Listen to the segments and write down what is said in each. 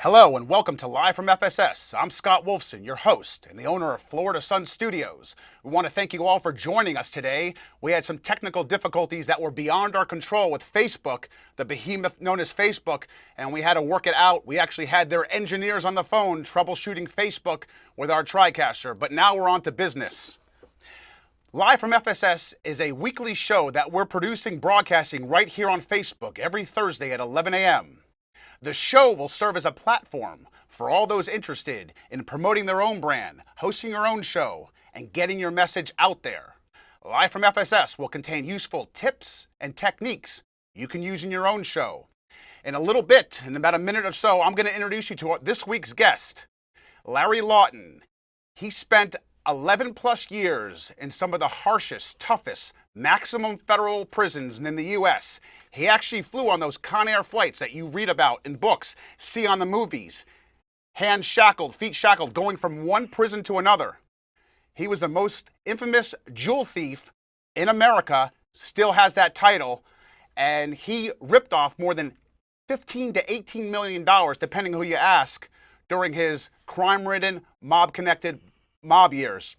Hello and welcome to Live from FSS. I'm Scott Wolfson, your host and the owner of Florida Sun Studios. We want to thank you all for joining us today. We had some technical difficulties that were beyond our control with Facebook, the behemoth known as Facebook, and we had to work it out. We actually had their engineers on the phone troubleshooting Facebook with our TriCaster, but now we're on to business. Live from FSS is a weekly show that we're broadcasting right here on Facebook every Thursday at 11 a.m. The show will serve as a platform for all those interested in promoting their own brand, hosting your own show, and getting your message out there. Live from FSS will contain useful tips and techniques you can use in your own show. In a little bit, in about a minute or so, I'm going to introduce you to this week's guest, Larry Lawton. He spent 11 plus years in some of the harshest, toughest, maximum federal prisons in the U.S. He actually flew on those Con Air flights that you read about in books, see on the movies. Hands shackled, feet shackled, going from one prison to another. He was the most infamous jewel thief in America, still has that title, and he ripped off more than $15 to $18 million, depending who you ask, during his crime-ridden, mob-connected mob years.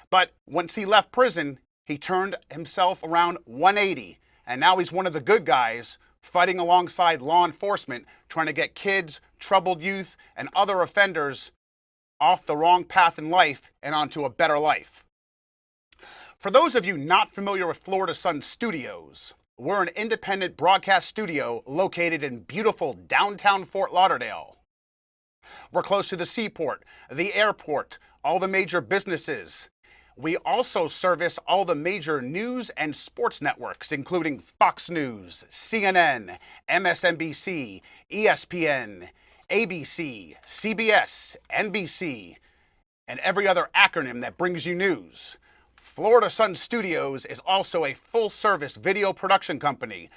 But once he left prison, he turned himself around 180, and now he's one of the good guys fighting alongside law enforcement, trying to get kids, troubled youth, and other offenders off the wrong path in life and onto a better life. For those of you not familiar with Florida Sun Studios, we're an independent broadcast studio located in beautiful downtown Fort Lauderdale. We're close to the seaport, the airport, all the major businesses. We also service all the major news and sports networks, including Fox News, CNN, MSNBC, ESPN, ABC, CBS, NBC, and every other acronym that brings you news. Florida Sun Studios is also a full-service video production company,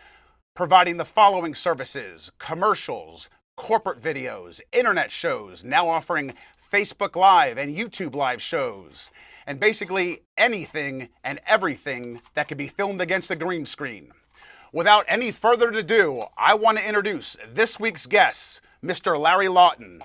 providing the following services: commercials, corporate videos, internet shows, now offering Facebook Live and YouTube Live shows, and basically anything and everything that can be filmed against a green screen. Without any further ado, I want to introduce this week's guest, Mr. Larry Lawton.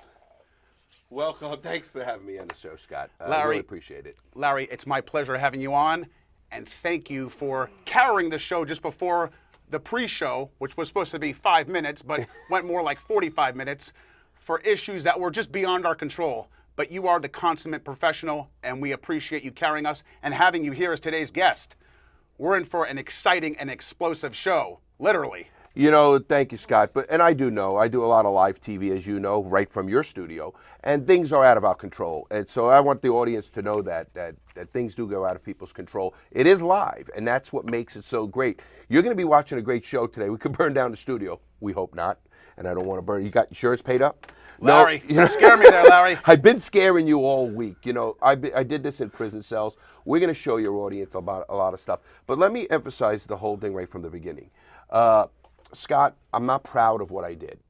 Welcome. Thanks for having me on the show, Scott. I Larry, really appreciate it. Larry, it's my pleasure having you on, and thank you for carrying the show just before the pre-show, which was supposed to be 5 minutes, but went more like 45 minutes, for issues that were just beyond our control. But you are the consummate professional, and we appreciate you carrying us and having you here as today's guest. We're in for an exciting and explosive show, literally. You know, thank you, Scott. And I do know, I do a lot of live TV, as you know, right from your studio, and things are out of our control. And so I want the audience to know that things do go out of people's control. It is live, and that's what makes it so great. You're going to be watching a great show today. We could burn down the studio. We hope not. And I don't want to burn. You got insurance paid up? Larry, no, you scare me there, Larry. I've been scaring you all week. You know, I did this in prison cells. We're going to show your audience about a lot of stuff. But let me emphasize the whole thing right from the beginning. Scott, I'm not proud of what I did.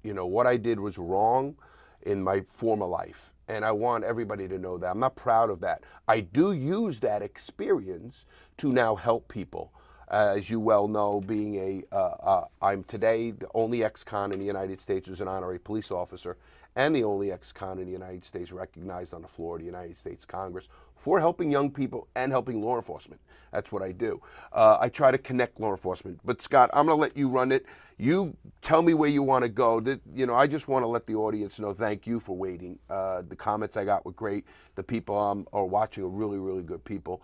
You know, what I did was wrong in my former life. And I want everybody to know that. I'm not proud of that. I do use that experience to now help people. As you well know, being I'm today the only ex-con in the United States who's an honorary police officer, and the only ex-con in the United States recognized on the floor of the United States Congress for helping young people and helping law enforcement. That's what I do. I try to connect law enforcement. But Scott, I'm going to let you run it. You tell me where you want to go. You know, I just want to let the audience know thank you for waiting. The comments I got were great. The people are watching are really, really good people.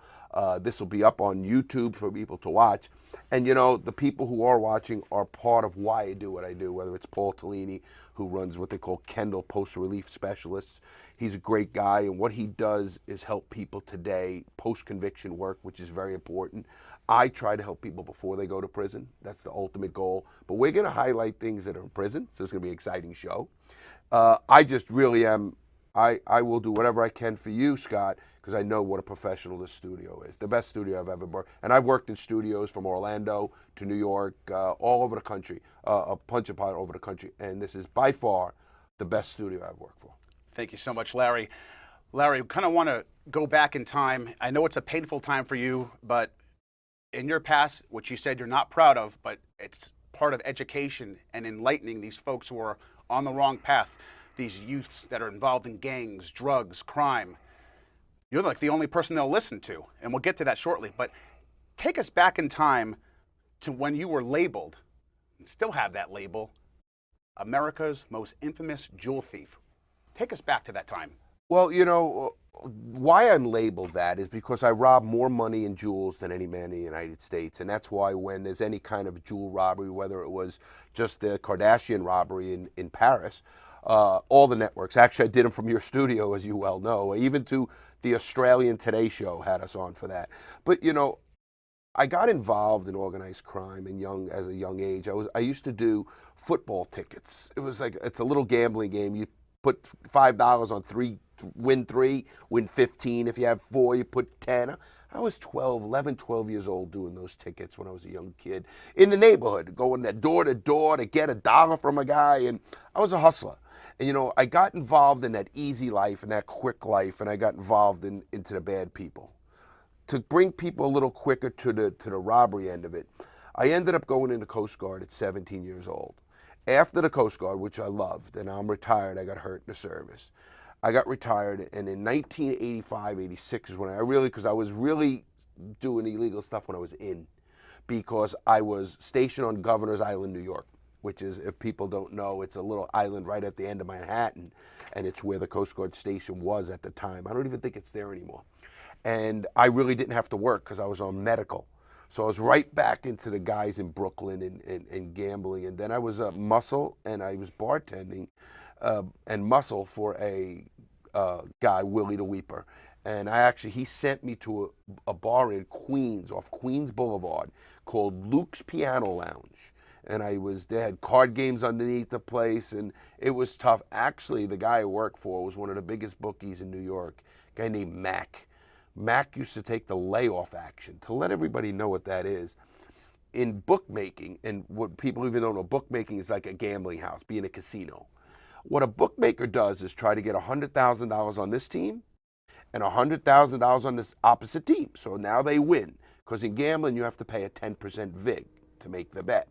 This will be up on YouTube for people to watch. And, you know, the people who are watching are part of why I do what I do, whether it's Paul Tellini, who runs what they call Kendall Post-Relief Specialists. He's a great guy, and what he does is help people today, post-conviction work, which is very important. I try to help people before they go to prison. That's the ultimate goal. But we're going to highlight things that are in prison, so it's going to be an exciting show. I just really am, I will do whatever I can for you, Scott, because I know what a professional this studio is. The best studio I've ever worked. And I've worked in studios from Orlando to New York, all over the country, a bunch of all over the country. And this is by far the best studio I've worked for. Thank you so much, Larry. Larry, kind of want to go back in time. I know it's a painful time for you, but in your past, which you said you're not proud of, but it's part of education and enlightening these folks who are on the wrong path, these youths that are involved in gangs, drugs, crime. You're like the only person they'll listen to, and we'll get to that shortly. But take us back in time to when you were labeled, and still have that label, America's most infamous jewel thief. Take us back to that time. Well, why I'm labeled that is because I rob more money in jewels than any man in the United States. And that's why when there's any kind of jewel robbery, whether it was just the Kardashian robbery in Paris, all the networks, actually I did them from your studio, as you well know, even to the Australian Today Show had us on for that. But, I got involved in organized crime as a young age. I used to do football tickets. It was like, it's a little gambling game. You put $5 on 3, win 3, win 15. If you have 4, you put 10. I was 12 years old doing those tickets when I was a young kid in the neighborhood, going door to door to get $1 from a guy, and I was a hustler. And I got involved in that easy life and that quick life, and I got involved into the bad people. To bring people a little quicker to the robbery end of it, I ended up going into Coast Guard at 17 years old. After the Coast Guard, which I loved, and I'm retired, I got hurt in the service. I got retired, and in 1985, 86 is when because I was really doing illegal stuff when I was in, because I was stationed on Governor's Island, New York, which is, if people don't know, it's a little island right at the end of Manhattan, and it's where the Coast Guard station was at the time. I don't even think it's there anymore. And I really didn't have to work because I was on medical. So I was right back into the guys in Brooklyn and gambling. And then I was a muscle, and I was bartending and muscle for a guy, Willie the Weeper. And he sent me to a bar in Queens, off Queens Boulevard, called Luke's Piano Lounge. And they had card games underneath the place, and it was tough. Actually, the guy I worked for was one of the biggest bookies in New York, a guy named Mac. Mac used to take the layoff action. To let everybody know what that is, in bookmaking, and what people even don't know, bookmaking is like a gambling house, being a casino. What a bookmaker does is try to get $100,000 on this team and $100,000 on this opposite team. So now they win, because in gambling you have to pay a 10% vig to make the bet.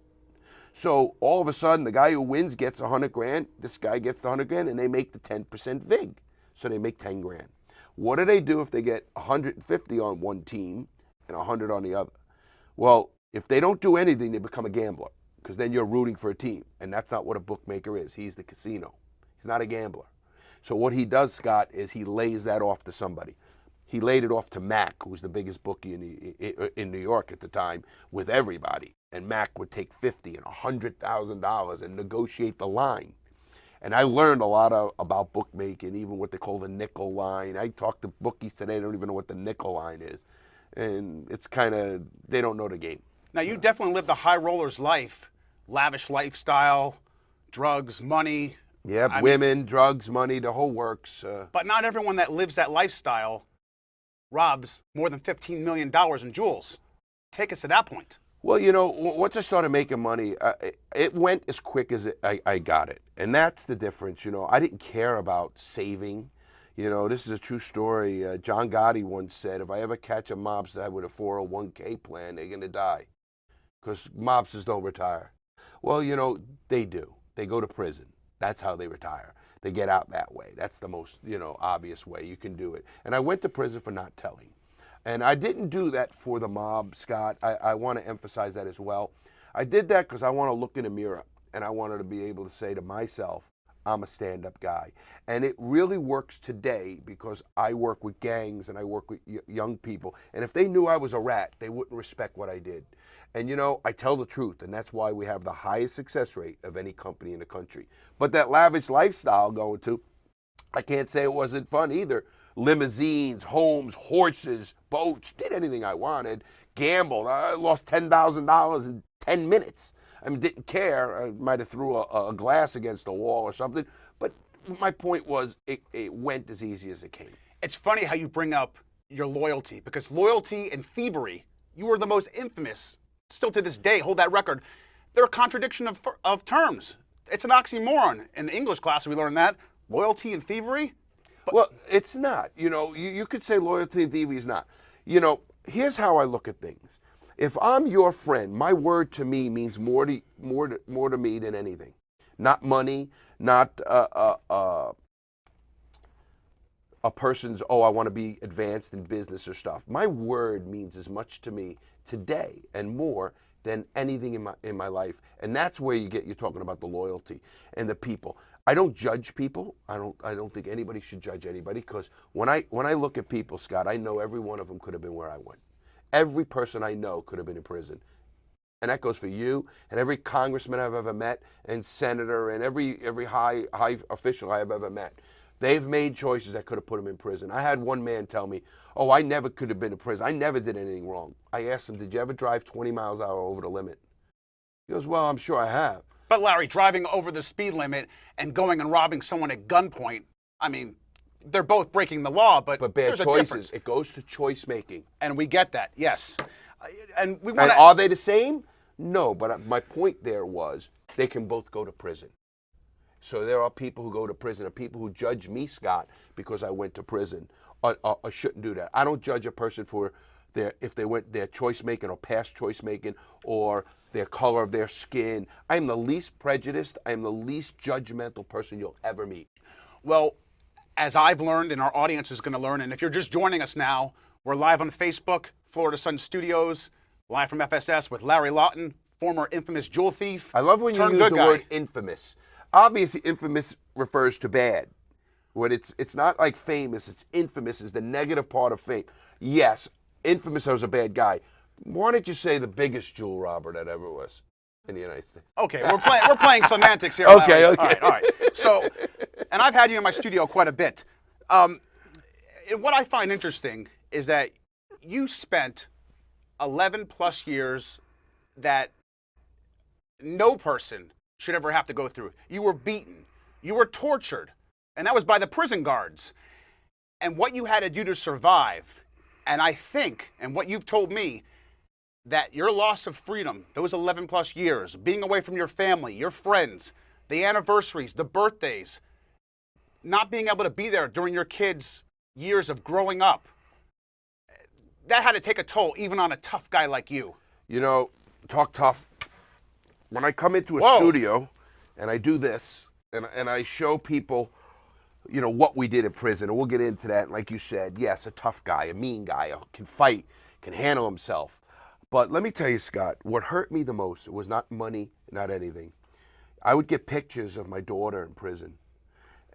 So all of a sudden the guy who wins gets 100 grand, this guy gets the 100 grand, and they make the 10% vig. So they make 10 grand. What do they do if they get 150 on one team and 100 on the other? Well, if they don't do anything, they become a gambler, because then you're rooting for a team, and that's not what a bookmaker is. He's the casino. He's not a gambler. So what he does, Scott, is he lays that off to somebody. He laid it off to Mac, who was the biggest bookie in New York at the time, with everybody. And Mac would take $50 and $100,000 and negotiate the line. And I learned a lot about bookmaking, even what they call the nickel line. I talk to bookies today, they don't even know what the nickel line is. And it's they don't know the game. Now, you definitely lived the high roller's life, lavish lifestyle, drugs, money. Yeah, women, drugs, money, the whole works. But not everyone that lives that lifestyle robs more than $15 million in jewels. Take us to that point. Well, once I started making money, it went as quick as I got it. And that's the difference. I didn't care about saving. This is a true story. John Gotti once said, if I ever catch a mobster with a 401k plan, they're going to die, because mobsters don't retire. Well, they do. They go to prison. That's how they retire. They get out that way. That's the most, obvious way you can do it. And I went to prison for not telling. And I didn't do that for the mob, Scott. I want to emphasize that as well. I did that because I want to look in a mirror, and I wanted to be able to say to myself, I'm a stand-up guy. And it really works today, because I work with gangs and I work with young people. And if they knew I was a rat, they wouldn't respect what I did. And I tell the truth, and that's why we have the highest success rate of any company in the country. But that lavish lifestyle going to, I can't say it wasn't fun either. Limousines, homes, horses, boats, did anything I wanted, gambled. I lost $10,000 in 10 minutes. Didn't care. I might have threw a glass against the wall or something. But my point was, it went as easy as it came. It's funny how you bring up your loyalty, because loyalty and thievery, you were the most infamous. Still to this day, hold that record. They're a contradiction of terms. It's an oxymoron. In the English class, we learned that. Loyalty and thievery. Well, it's not. You could say loyalty and thievery is not. Here's how I look at things. If I'm your friend, my word to me means more to me than anything. Not money, not a person's, oh, I want to be advanced in business or stuff. My word means as much to me today and more than anything in my life. And that's where you're talking about the loyalty and the people. I don't judge people. I don't think anybody should judge anybody, because when I look at people, Scott, I know every one of them could have been where I went. Every person I know could have been in prison. And that goes for you and every congressman I've ever met, and senator, and every high official I have ever met. They've made choices that could have put them in prison. I had one man tell me, oh, I never could have been in prison. I never did anything wrong. I asked him, did you ever drive 20 miles an hour over the limit? He goes, well, I'm sure I have. But Larry, driving over the speed limit and going and robbing someone at gunpoint, I mean, they're both breaking the law, but bad there's choices. a difference. It goes to choice making. And we get that, yes. And we And want to... are they the same? No, but my point there was they can both go to prison. So there are people who go to prison, and people who judge me, Scott, because I went to prison, or shouldn't do that. I don't judge a person for if they went their choice making or past choice making or their color of their skin. I am the least prejudiced. I am the least judgmental person you'll ever meet. Well, as I've learned, and our audience is going to learn, and if you're just joining us now, we're live on Facebook, Florida Sun Studios, live from FSS with Larry Lawton, former infamous jewel thief. I love when you use the word infamous. Obviously, infamous refers to bad. When it's not like famous, it's infamous is the negative part of fame. Yes, infamous, I was a bad guy. Why don't you say the biggest jewel robber that ever was in the United States? Okay, we're playing semantics here. Okay, Larry. okay. All right. So, and I've had you in my studio quite a bit. And what I find interesting is that you spent 11 plus years that no person should ever have to go through. You were beaten, you were tortured, and that was by the prison guards. And what you had to do to survive, and I think, and what you've told me, that your loss of freedom, those 11 plus years, being away from your family, your friends, the anniversaries, the birthdays, not being able to be there during your kids' years of growing up, that had to take a toll even on a tough guy like you. You know, talk tough. When I come into a studio and I do this and I show people, you know, what we did in prison, and we'll get into that. And like you said, yes, a tough guy, a mean guy, can fight, can handle himself. But let me tell you, Scott, what hurt me the most was not money, not anything. I would get pictures of my daughter in prison,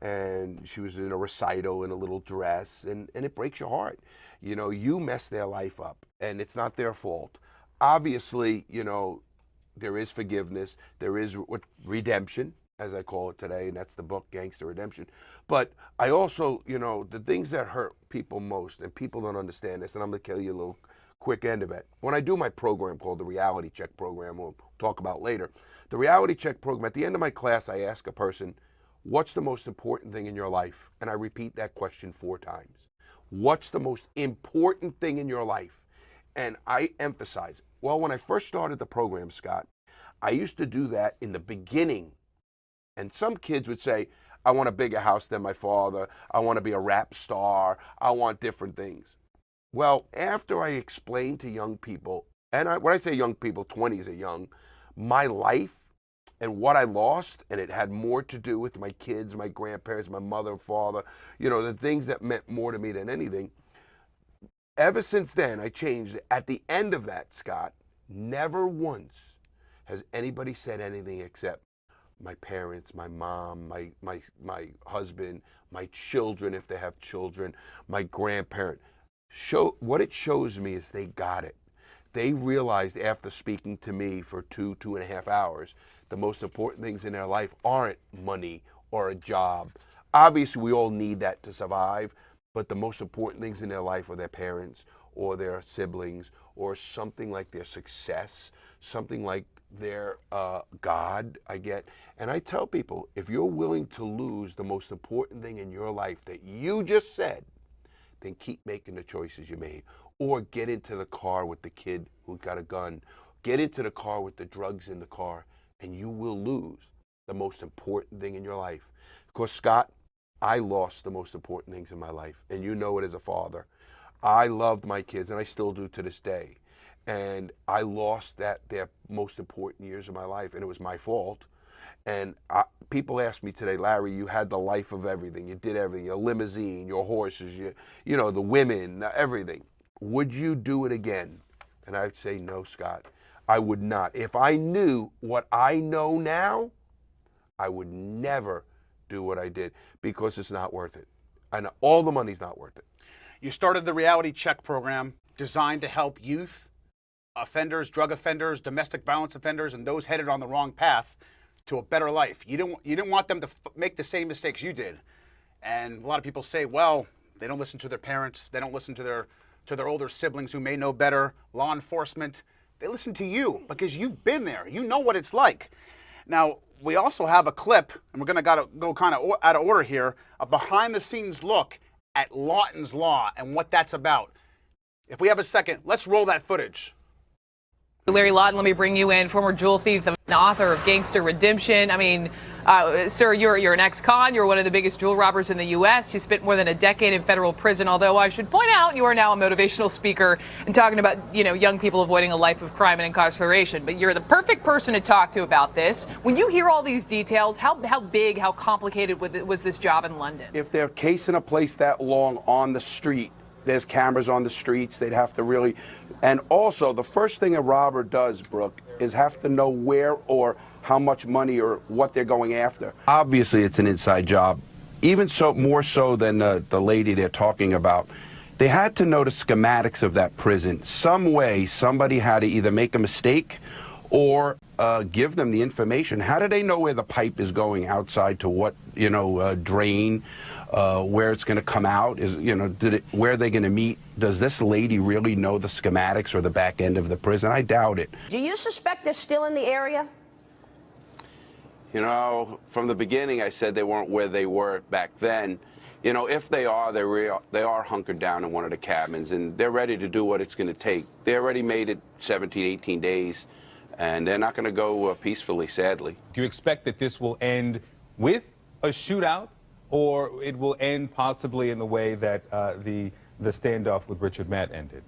and she was in a recital in a little dress, and it breaks your heart. You know, you mess their life up, and it's not their fault. Obviously, you know, there is forgiveness, there is redemption, as I call it today, and that's the book, Gangster Redemption. But I also, you know, the things that hurt people most, and people don't understand this, and I'm going to tell you a little quick end of it. When I do my program called the Reality Check Program, we'll talk about later, the Reality Check Program, at the end of my class, I ask a person, what's the most important thing in your life? And I repeat that question 4 times. What's the most important thing in your life? And I emphasize, well, when I first started the program, Scott, I used to do that in the beginning. And some kids would say, I want a bigger house than my father. I want to be a rap star. I want different things. Well, after I explained to young people, and when I say young people, 20s are young, my life and what I lost, and it had more to do with my kids, my grandparents, my mother and father, you know, the things that meant more to me than anything. Ever since then, I changed. At the end of that, Scott, never once has anybody said anything except my parents, my mom, my husband, my children, if they have children, my grandparent. What it shows me is they got it. They realized after speaking to me for 2.5 hours, the most important things in their life aren't money or a job. Obviously, we all need that to survive, but the most important things in their life are their parents or their siblings or something like their success, something like their God, I get. And I tell people, if you're willing to lose the most important thing in your life that you just said, then keep making the choices you made. Or get into the car with the kid who got a gun. Get into the car with the drugs in the car, and you will lose the most important thing in your life. Of course, Scott, I lost the most important things in my life, and you know it as a father. I loved my kids, and I still do to this day. and I lost their most important years of my life, and it was my fault. And people ask me today, Larry, you had the life of everything. You did everything. Your limousine, your horses, you know, the women, everything. Would you do it again? And I'd say, no, Scott, I would not. If I knew what I know now, I would never do what I did, because it's not worth it. And all the money's not worth it. You started the Reality Check program designed to help youth offenders, drug offenders, domestic violence offenders, and those headed on the wrong path to a better life. You didn't want them to make the same mistakes you did. And a lot of people say, well, they don't listen to their parents, they don't listen to their older siblings who may know better, law enforcement. They listen to you because you've been there. You know what it's like. Now, we also have a clip, and we're going to go kind of out of order here, a behind-the-scenes look at Lawton's Law and what that's about. If we have a second, let's roll that footage. Larry Lawton, let me bring you in, former jewel thief and author of Gangster Redemption. I mean, sir, you're an ex-con. You're one of the biggest jewel robbers in the U.S. You spent more than a decade in federal prison, although I should point out you are now a motivational speaker and talking about, you know, young people avoiding a life of crime and incarceration. But you're the perfect person to talk to about this. When you hear all these details, how big, how complicated was this job in London? If they're casing a place that long on the street, there's cameras on the streets, they'd have to really, and also the first thing a robber does, Brooke, is have to know where or how much money or what they're going after. Obviously, it's an inside job, even so, more so than the lady they're talking about. They had to know the schematics of that prison. Some way, somebody had to either make a mistake or give them the information. How do they know where the pipe is going outside to what, drain, where it's going to come out? Where are they going to meet? Does this lady really know the schematics or the back end of the prison? I doubt it. Do you suspect they're still in the area? From the beginning, I said they weren't where they were back then. If they are, they are hunkered down in one of the cabins, and they're ready to do what it's going to take. They already made it 17, 18 days, and they're not going to go peacefully, sadly. Do you expect that this will end with a shootout, or it will end possibly in the way that the standoff with Richard Matt ended?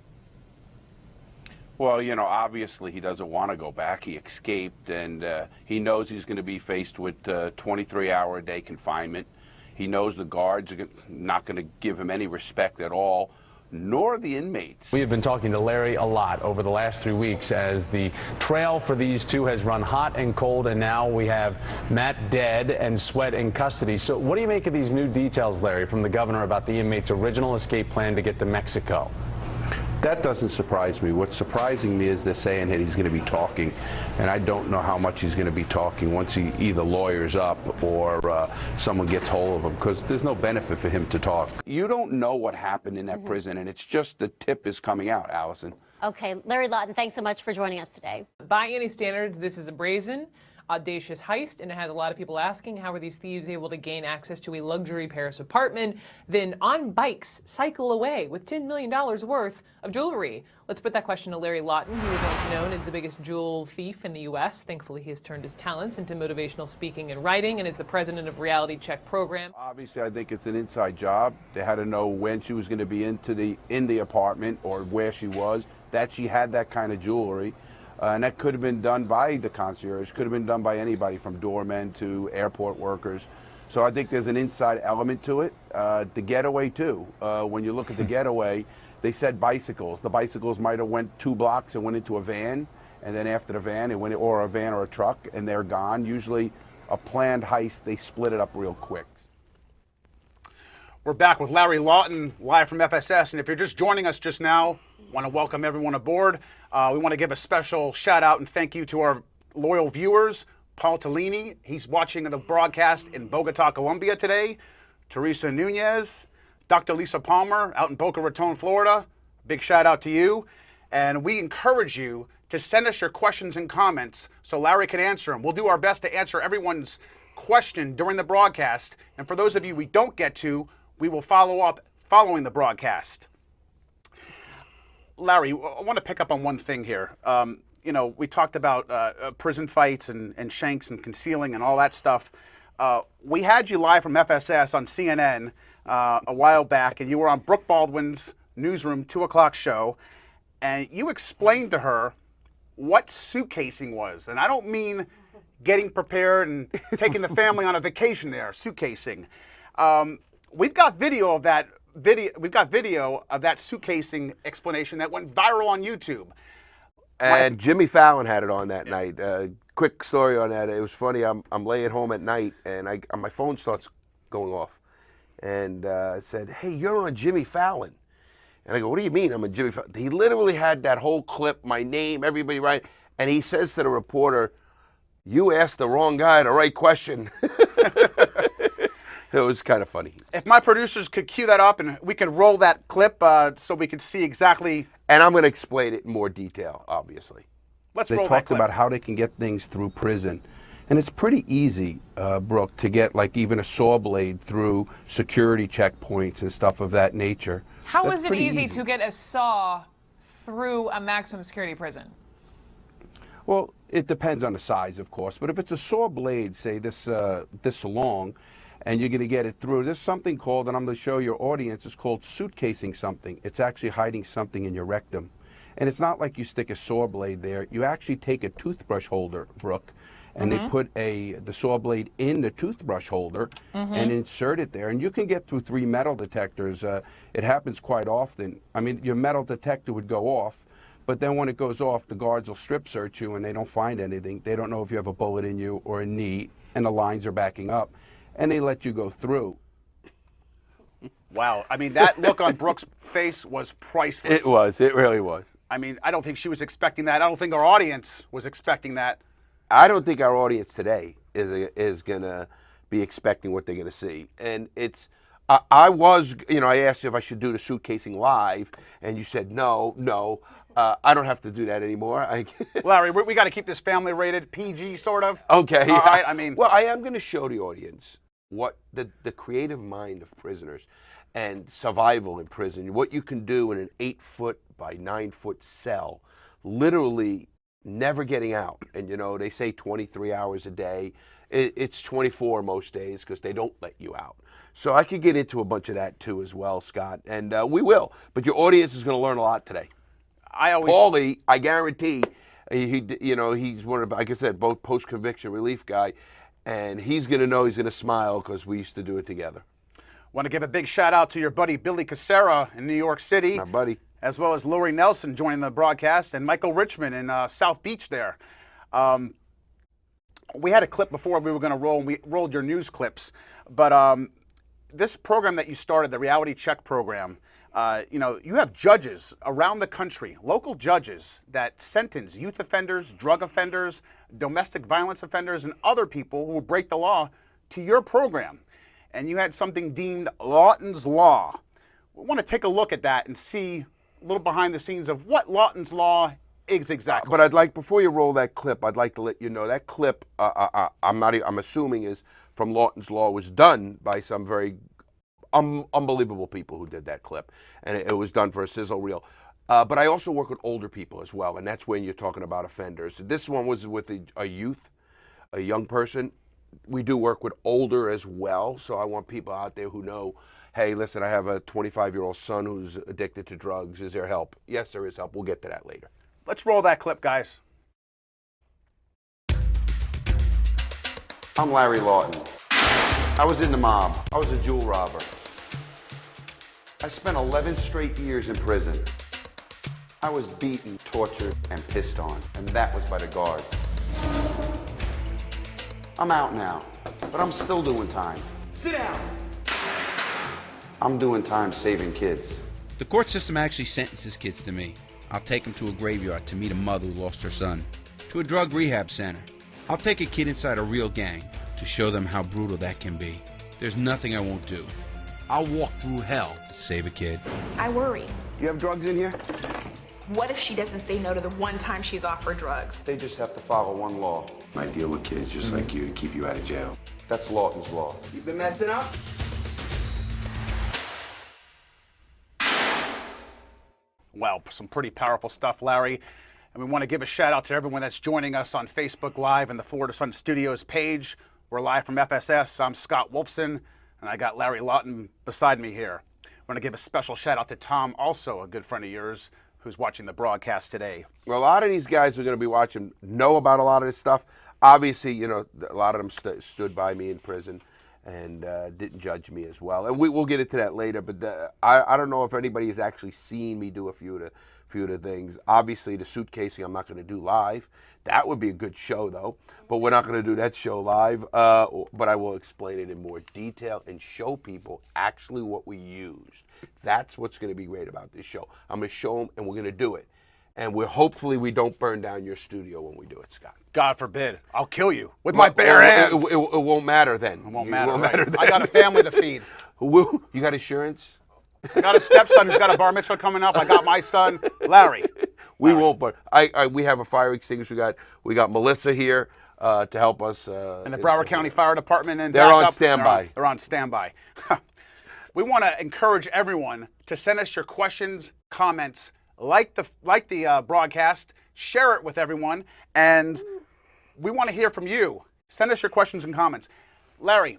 Well, obviously he doesn't want to go back. He escaped, and he knows he's going to be faced with 23-hour-a-day confinement. He knows the guards are not going to give him any respect at all, nor the inmates. We have been talking to Larry a lot over the last 3 weeks as the trail for these two has run hot and cold, and now we have Matt dead and Sweat in custody. So what do you make of these new details, Larry, from the governor about the inmate's original escape plan to get to Mexico? That doesn't surprise me. What's surprising me is they're saying that he's going to be talking, and I don't know how much he's going to be talking once he either lawyers up or someone gets hold of him, because there's no benefit for him to talk. You don't know what happened in that prison, and it's just the tip is coming out, Allison. Okay, Larry Lawton, thanks so much for joining us today. By any standards, this is a brazen, audacious heist, and it has a lot of people asking, how are these thieves able to gain access to a luxury Paris apartment, then on bikes cycle away with $10 million worth of jewelry? Let's put that question to Larry Lawton. He was once known as the biggest jewel thief in the U.S. Thankfully, he has turned his talents into motivational speaking and writing, and is the president of Reality Check program. Obviously, I think it's an inside job. They had to know when she was going to be in the apartment, or where she was, that she had that kind of jewelry. And that could have been done by the concierge, could have been done by anybody from doormen to airport workers. So I think there's an inside element to it. The getaway, too. When you look at the getaway, they said bicycles. The bicycles might have went 2 blocks and went into a van, and then after the van, it went, or a van or a truck, and they're gone. Usually a planned heist, they split it up real quick. We're back with Larry Lawton, live from FSS, and if you're just joining us just now, want to welcome everyone aboard. We want to give a special shout out and thank you to our loyal viewers. Paul Tellini, he's watching the broadcast in Bogota, Colombia today. Teresa Nunez, Dr. Lisa Palmer out in Boca Raton, Florida. Big shout out to you. And we encourage you to send us your questions and comments so Larry can answer them. We'll do our best to answer everyone's question during the broadcast. And for those of you we don't get to, we will follow up following the broadcast. Larry, I want to pick up on one thing here. We talked about prison fights and shanks and concealing and all that stuff. We had you live from FSS on CNN a while back, and you were on Brooke Baldwin's Newsroom 2 o'clock show. and you explained to her what suitcasing was. And I don't mean getting prepared and taking the family on a vacation there, suitcasing. We've got video of that suitcasing explanation that went viral on YouTube. And Jimmy Fallon had it on that night. Quick story on that. It was funny. I'm laying home at night, and my phone starts going off. And it said, "Hey, you're on Jimmy Fallon." And I go, "What do you mean I'm on Jimmy Fallon?" He literally had that whole clip, my name, everybody right. And he says to the reporter, "You asked the wrong guy the right question." It was kind of funny. If my producers could cue that up and we could roll that clip so we could see exactly. And I'm going to explain it in more detail, obviously. Let's They roll that talked clip. about how they can get things through prison. And it's pretty easy, Brooke, to get like even a saw blade through security checkpoints and stuff of that nature. How That's is it pretty easy to get a saw through a maximum security prison? Well, it depends on the size, of course. But if it's a saw blade, say this long, and you're going to get it through, there's something called, and I'm going to show your audience, it's called suitcasing something. It's actually hiding something in your rectum. And it's not like you stick a saw blade there. You actually take a toothbrush holder, Brooke, and they put the saw blade in the toothbrush holder and insert it there. And you can get through 3 metal detectors. It happens quite often. I mean, your metal detector would go off, but then when it goes off, the guards will strip search you and they don't find anything. They don't know if you have a bullet in you or a knee, and the lines are backing up, and they let you go through. Wow. I mean, that look on Brooke's face was priceless. It was. It really was. I mean, I don't think she was expecting that. I don't think our audience was expecting that. I don't think our audience today is going to be expecting what they're going to see. And it's, I was, I asked you if I should do the suitcasing live, and you said, no, I don't have to do that anymore. Larry, we got to keep this family rated, PG sort of. Okay. All right, I mean. Well, I am going to show the audience what the creative mind of prisoners and survival in prison, what you can do in an 8-foot by 9-foot cell, literally never getting out. And they say 23 hours a day. It's 24 most days because they don't let you out. So I could get into a bunch of that too as well, Scott, and we will. But your audience is going to learn a lot today. Paulie, I guarantee, he's one of, like I said, both post-conviction relief guy, and he's going to know, he's going to smile because we used to do it together. Want to give a big shout out to your buddy Billy Casera in New York City. My buddy. As well as Lori Nelson joining the broadcast, and Michael Richmond in South Beach there. We had a clip before we were going to roll, and we rolled your news clips. But this program that you started, the Reality Check program, you have judges around the country, local judges that sentence youth offenders, drug offenders, domestic violence offenders, and other people who break the law to your program. And you had something deemed Lawton's Law. We want to take a look at that and see a little behind the scenes of what Lawton's Law is exactly. But I'd like, before you roll that clip, I'd like to let you know that clip, I'm assuming is from Lawton's Law, was done by some very unbelievable people who did that clip. And it was done for a sizzle reel. But I also work with older people as well, and that's when you're talking about offenders. This one was with a youth, a young person. We do work with older as well, so I want people out there who know, hey, listen, I have a 25-year-old son who's addicted to drugs. Is there help? Yes, there is help. We'll get to that later. Let's roll that clip, guys. I'm Larry Lawton. I was in the mob. I was a jewel robber. I spent 11 straight years in prison. I was beaten, tortured, and pissed on, and that was by the guard. I'm out now, but I'm still doing time. Sit down. I'm doing time saving kids. The court system actually sentences kids to me. I'll take them to a graveyard to meet a mother who lost her son, to a drug rehab center. I'll take a kid inside a real gang to show them how brutal that can be. There's nothing I won't do. I'll walk through hell to save a kid. I worry. You have drugs in here? What if she doesn't say no to the one time she's offered drugs? They just have to follow one law. I deal with kids just like you to keep you out of jail. That's Lawton's Law. You been messing up? Wow, some pretty powerful stuff, Larry. And we want to give a shout out to everyone that's joining us on Facebook Live and the Florida Sun Studios page. We're live from FSS. I'm Scott Wolfson, and I got Larry Lawton beside me here. I want to give a special shout out to Tom, also a good friend of yours, who's watching the broadcast today. Well, a lot of these guys who are going to be watching know about a lot of this stuff. Obviously, you know, a lot of them stood by me in prison and didn't judge me as well. And we'll get into that later. But I don't know if anybody has actually seen me do a few of the things. Obviously, the suitcasing I'm not going to do live. That would be a good show, though. But we're not going to do that show live. But I will explain it in more detail and show people actually what we used. That's what's going to be great about this show. I'm going to show them, and we're going to do it. And hopefully we don't burn down your studio when we do it, Scott. God forbid. I'll kill you with my bare hands. It won't matter then. It won't matter then. I got a family to feed. You got insurance? I got a stepson who's got a bar mitzvah coming up. I got my son, Larry. We won't, but we have a fire extinguisher. We got Melissa here to help us. And the Broward County Fire Department. And they're on standby. They're on standby. We want to encourage everyone to send us your questions, comments, like the broadcast, share it with everyone, and we want to hear from you. Send us your questions and comments. Larry,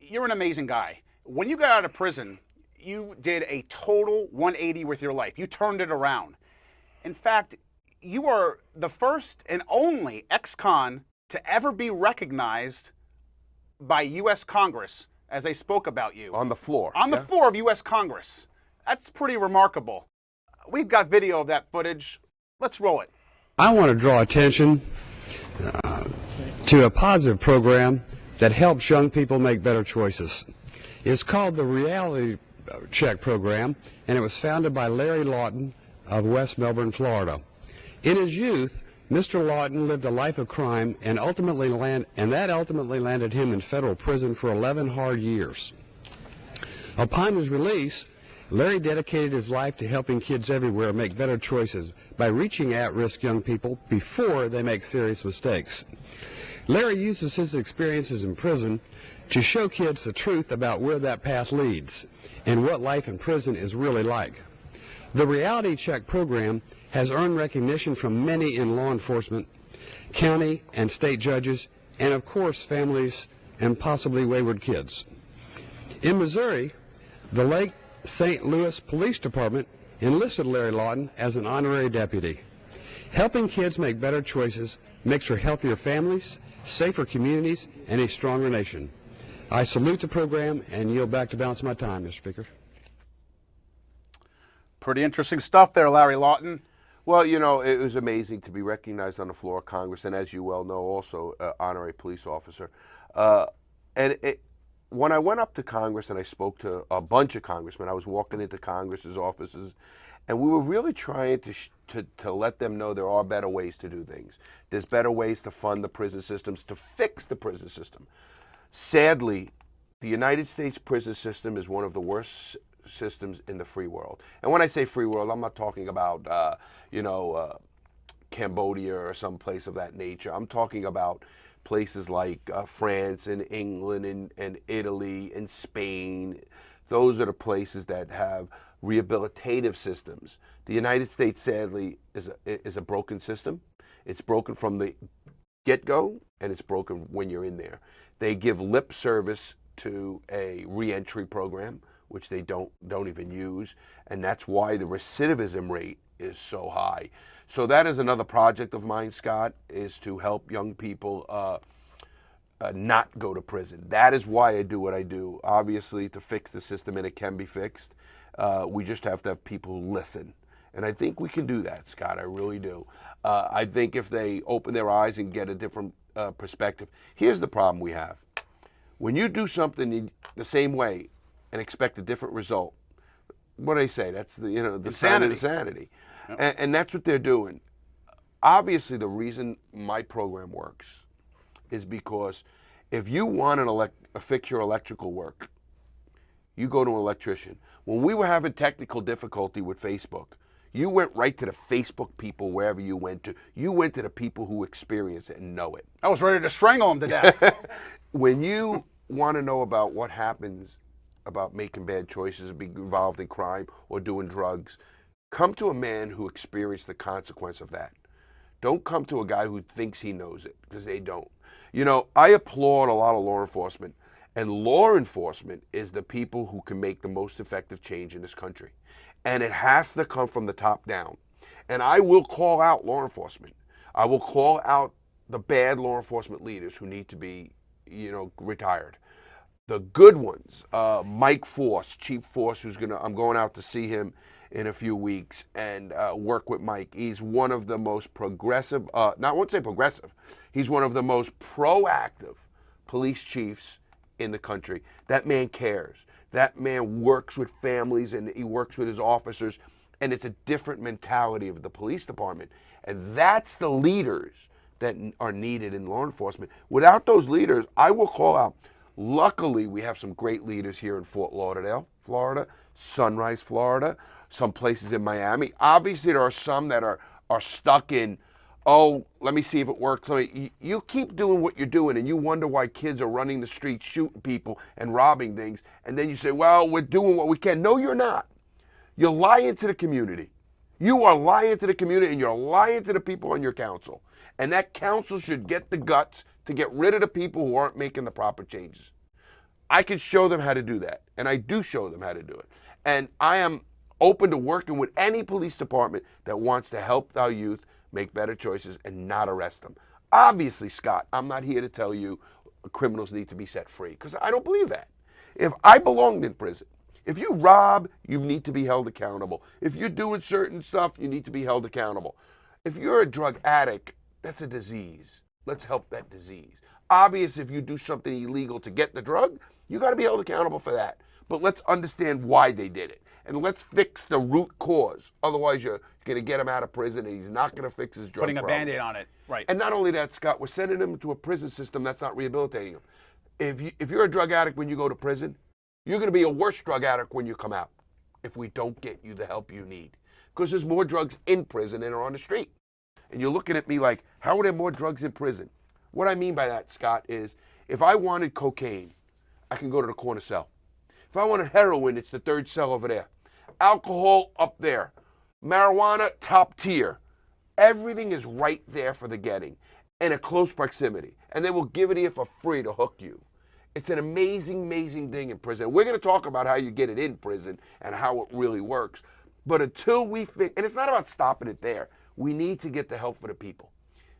you're an amazing guy. When you got out of prison, you did a total 180 with your life. You turned it around. In fact, you are the first and only ex-con to ever be recognized by U.S. Congress as they spoke about you. On the floor. On the floor of U.S. Congress. That's pretty remarkable. We've got video of that footage. Let's roll it. I want to draw attention to a positive program that helps young people make better choices. It's called the Reality Check Program, and it was founded by Larry Lawton of West Melbourne, Florida. In his youth, Mr. Lawton lived a life of crime and that ultimately landed him in federal prison for 11 hard years. Upon his release, Larry dedicated his life to helping kids everywhere make better choices by reaching at-risk young people before they make serious mistakes. Larry uses his experiences in prison to show kids the truth about where that path leads and what life in prison is really like. The Reality Check program has earned recognition from many in law enforcement, county and state judges, and of course families and possibly wayward kids. In Missouri, the Lake St. Louis Police Department enlisted Larry Lawton as an honorary deputy. Helping kids make better choices makes for healthier families, safer communities, and a stronger nation. I salute the program and yield back to balance my time, Mr. Speaker. Pretty interesting stuff there, Larry Lawton. Well, you know, it was amazing to be recognized on the floor of Congress, and as you well know, also honorary police officer. When I went up to Congress and I spoke to a bunch of congressmen, I was walking into Congress's offices, and we were really trying to let them know there are better ways to do things. There's better ways to fund the prison systems, to fix the prison system. Sadly, the United States prison system is one of the worst systems in the free world. And when I say free world, I'm not talking about, Cambodia or some place of that nature. I'm talking about places like France and England and Italy and Spain. Those are the places that have rehabilitative systems. The United States, sadly, is a broken system. It's broken from the get-go, and it's broken when you're in there. They give lip service to a reentry program, which they don't even use, and that's why the recidivism rate is so high. So that is another project of mine, Scott, is to help young people not go to prison. That is why I do what I do. Obviously, to fix the system, and it can be fixed, we just have to have people who listen. And I think we can do that, Scott. I really do. I think if they open their eyes and get a different perspective. Here's the problem we have. When you do something the same way and expect a different result, what do they say? That's the sign of insanity. Yep. And that's what they're doing. Obviously, the reason my program works is because if you want to fix your electrical work, you go to an electrician. When we were having technical difficulty with Facebook, you went right to the Facebook people wherever you went to. You went to the people who experience it and know it. I was ready to strangle them to death. When you want to know about what happens about making bad choices, being involved in crime or doing drugs, come to a man who experienced the consequence of that. Don't come to a guy who thinks he knows it, because they don't. You know, I applaud a lot of law enforcement, and law enforcement is the people who can make the most effective change in this country. And it has to come from the top down. And I will call out law enforcement. I will call out the bad law enforcement leaders who need to be, retired. The good ones, Mike Force, Chief Force, I'm going out to see him in a few weeks and work with Mike. He's one of the most progressive, I won't say progressive, he's one of the most proactive police chiefs in the country. That man cares. That man works with families and he works with his officers, and it's a different mentality of the police department. And that's the leaders that are needed in law enforcement. Without those leaders, I will call out. Luckily, we have some great leaders here in Fort Lauderdale, Florida, Sunrise, Florida, some places in Miami. Obviously, there are some that are stuck in, oh, let me see if it works. So you keep doing what you're doing, and you wonder why kids are running the streets, shooting people, and robbing things. And then you say, well, we're doing what we can. No, you're not. You're lying to the community. You are lying to the community, and you're lying to the people on your council. And that council should get the guts to get rid of the people who aren't making the proper changes. I can show them how to do that, and I do show them how to do it. And I am open to working with any police department that wants to help our youth make better choices and not arrest them. Obviously, Scott, I'm not here to tell you criminals need to be set free, because I don't believe that. If I belonged in prison, if you rob, you need to be held accountable. If you're doing certain stuff, you need to be held accountable. If you're a drug addict, that's a disease. Let's help that disease. Obvious, if you do something illegal to get the drug, you got to be held accountable for that. But let's understand why they did it. And let's fix the root cause. Otherwise, you're going to get him out of prison, and he's not going to fix his drug Putting problem. a Band-Aid on it, right. And not only that, Scott, we're sending him to a prison system that's not rehabilitating him. If you're a drug addict when you go to prison, you're going to be a worse drug addict when you come out if we don't get you the help you need. Because there's more drugs in prison than are on the street. And you're looking at me like, how are there more drugs in prison? What I mean by that, Scott, is if I wanted cocaine, I can go to the corner cell. If I wanted heroin, it's the third cell over there. Alcohol, up there. Marijuana, top tier. Everything is right there for the getting in a close proximity. And they will give it to you for free to hook you. It's an amazing, amazing thing in prison. We're going to talk about how you get it in prison and how it really works. But until we fix, and it's not about stopping it there. We need to get the help for the people.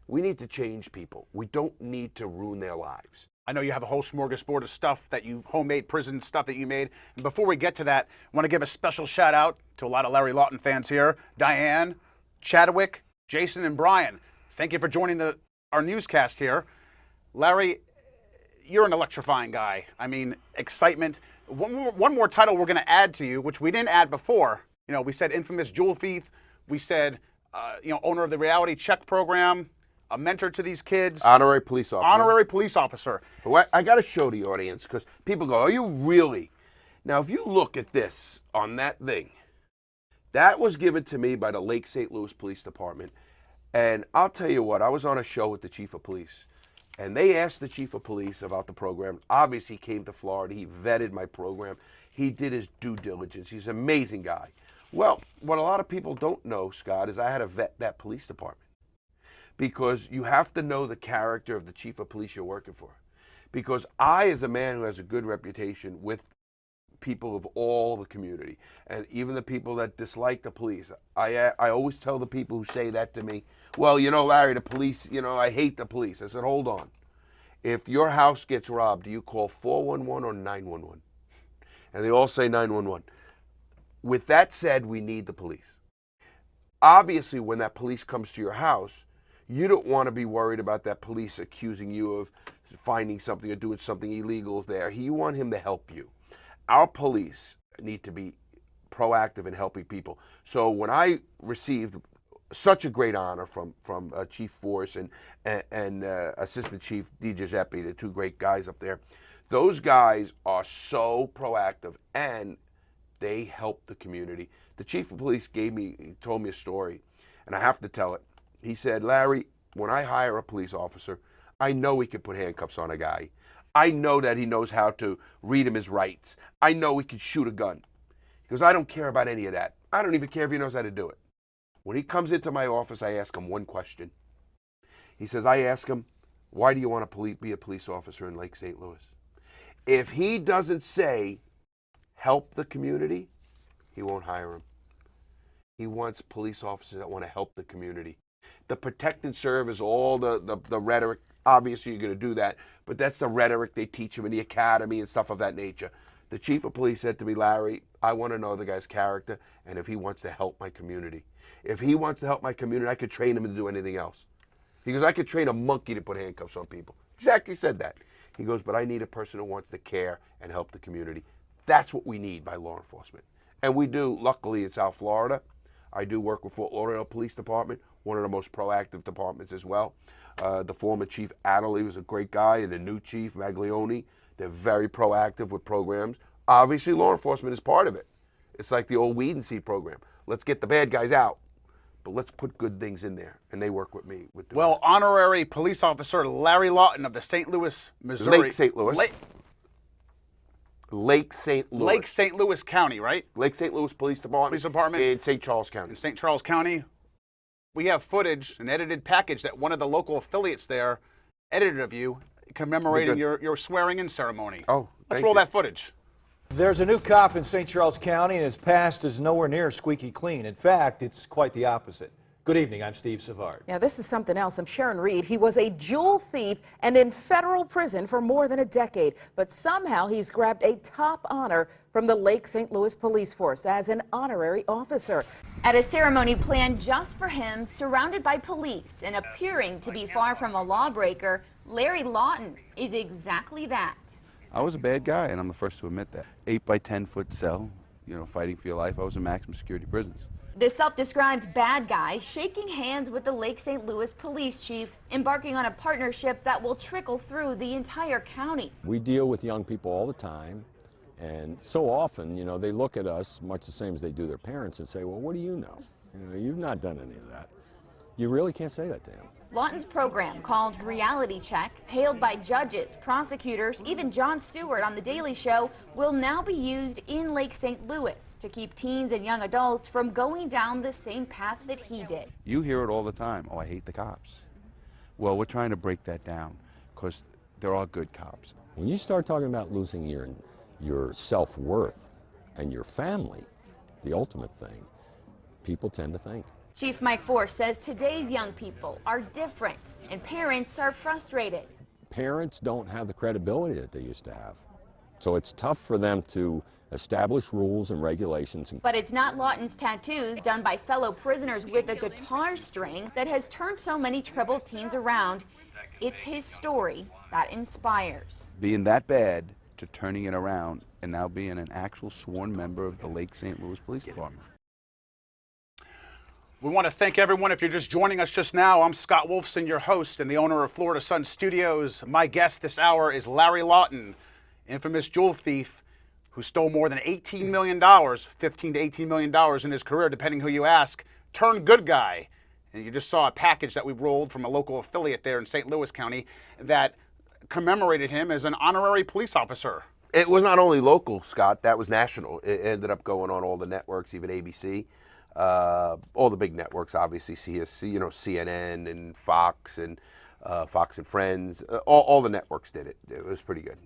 We need to change people. We don't need to ruin their lives. I know you have a whole smorgasbord of stuff that you, homemade prison stuff that you made. And before we get to that, I want to give a special shout out to a lot of Larry Lawton fans here. Diane, Chadwick, Jason, and Brian. Thank you for joining our newscast here. Larry, you're an electrifying guy. I mean, excitement. One more title we're going to add to you, which we didn't add before. You know, we said infamous jewel thief. We said, owner of the reality check program, a mentor to these kids. Honorary police officer. Honorary police officer. But I got to show the audience, because people go, are you really? Now, if you look at this on that thing, that was given to me by the Lake St. Louis Police Department. And I'll tell you what, I was on a show with the chief of police. And they asked the chief of police about the program. Obviously, he came to Florida. He vetted my program. He did his due diligence. He's an amazing guy. Well, what a lot of people don't know, Scott, is I had to vet that police department. Because you have to know the character of the chief of police you're working for. Because I, as a man who has a good reputation with people of all the community, and even the people that dislike the police, I always tell the people who say that to me, well, Larry, the police, I hate the police. I said, hold on. If your house gets robbed, do you call 411 or 911? And they all say 911. With that said, we need the police. Obviously, when that police comes to your house, you don't want to be worried about that police accusing you of finding something or doing something illegal there. You want him to help you. Our police need to be proactive in helping people. So when I received such a great honor from Chief Force and Assistant Chief D. Giuseppe, the two great guys up there, those guys are so proactive and they help the community. The chief of police told me a story, and I have to tell it. He said, Larry, when I hire a police officer, I know he can put handcuffs on a guy. I know that he knows how to read him his rights. I know he can shoot a gun. He goes, I don't care about any of that. I don't even care if he knows how to do it. When he comes into my office, I ask him one question. He says, I ask him, why do you want to be a police officer in Lake St. Louis? If he doesn't say, help the community, he won't hire him. He wants police officers that want to help the community. The protect and serve is all the rhetoric. Obviously, you're going to do that, but that's the rhetoric they teach him in the academy and stuff of that nature. The chief of police said to me, Larry, I want to know the guy's character and if he wants to help my community. If he wants to help my community, I could train him to do anything else. He goes, I could train a monkey to put handcuffs on people. Exactly said that. He goes, but I need a person who wants to care and help the community. That's what we need by law enforcement. And we do, luckily, in South Florida. I do work with Fort Lauderdale Police Department, one of the most proactive departments as well. The former chief, Adderley, was a great guy, and the new chief, Maglione, they're very proactive with programs. Obviously, law enforcement is part of it. It's like the old weed and seed program. Let's get the bad guys out, but let's put good things in there, and they work with me. Well, Honorary Police Officer Larry Lawton of the St. Louis, Missouri. Lake St. Louis. Lake St. Louis. Lake St. Louis County, right? Lake St. Louis Police Department. In St. Charles County. In St. Charles County. We have footage, an edited package that one of the local affiliates there edited of you commemorating your swearing-in ceremony. Oh, let's roll that footage. There's a new cop in St. Charles County, and his past is nowhere near squeaky clean. In fact, it's quite the opposite. Good evening, I'm Steve Savard. Now, this is something else. I'm Sharon Reed. He was a jewel thief and in federal prison for more than a decade, but somehow he's grabbed a top honor from the Lake St. Louis Police Force as an honorary officer. At a ceremony planned just for him, surrounded by police and appearing to be far from a lawbreaker, Larry Lawton is exactly that. I was a bad guy, and I'm the first to admit that. 8 by 10 foot cell, you know, fighting for your life. I was in maximum security prisons. The self-described bad guy shaking hands with the Lake St. Louis police chief, embarking on a partnership that will trickle through the entire county. We deal with young people all the time, and so often, you know, they look at us much the same as they do their parents and say, well, what do you know? You know, you've not done any of that. You really can't say that to him. Lawton's program, called Reality Check, hailed by judges, prosecutors, even Jon Stewart on The Daily Show, will now be used in Lake St. Louis to keep teens and young adults from going down the same path that he did. You hear it all the time, oh, I hate the cops. Well, we're trying to break that down because they're all good cops. When you start talking about losing your self-worth and your family, the ultimate thing, people tend to think. Chief Mike Force says today's young people are different and parents are frustrated. Parents don't have the credibility that they used to have. So it's tough for them to establish rules and regulations. But it's not Lawton's tattoos done by fellow prisoners with a guitar string that has turned so many troubled teens around. It's his story that inspires. Being that bad to turning it around and now being an actual sworn member of the Lake St. Louis Police Department. We want to thank everyone. If you're just joining us just now, I'm Scott Wolfson, your host and the owner of Florida Sun Studios. My guest this hour is Larry Lawton, infamous jewel thief who stole more than $18 million, $15 to $18 million in his career, depending who you ask, turned good guy. And you just saw a package that we rolled from a local affiliate there in St. Louis County that commemorated him as an honorary police officer. It was not only local, Scott, that was national. It ended up going on all the networks, even ABC. All the big networks, obviously, you know, CNN and Fox and Friends, all the networks did it. It was pretty good.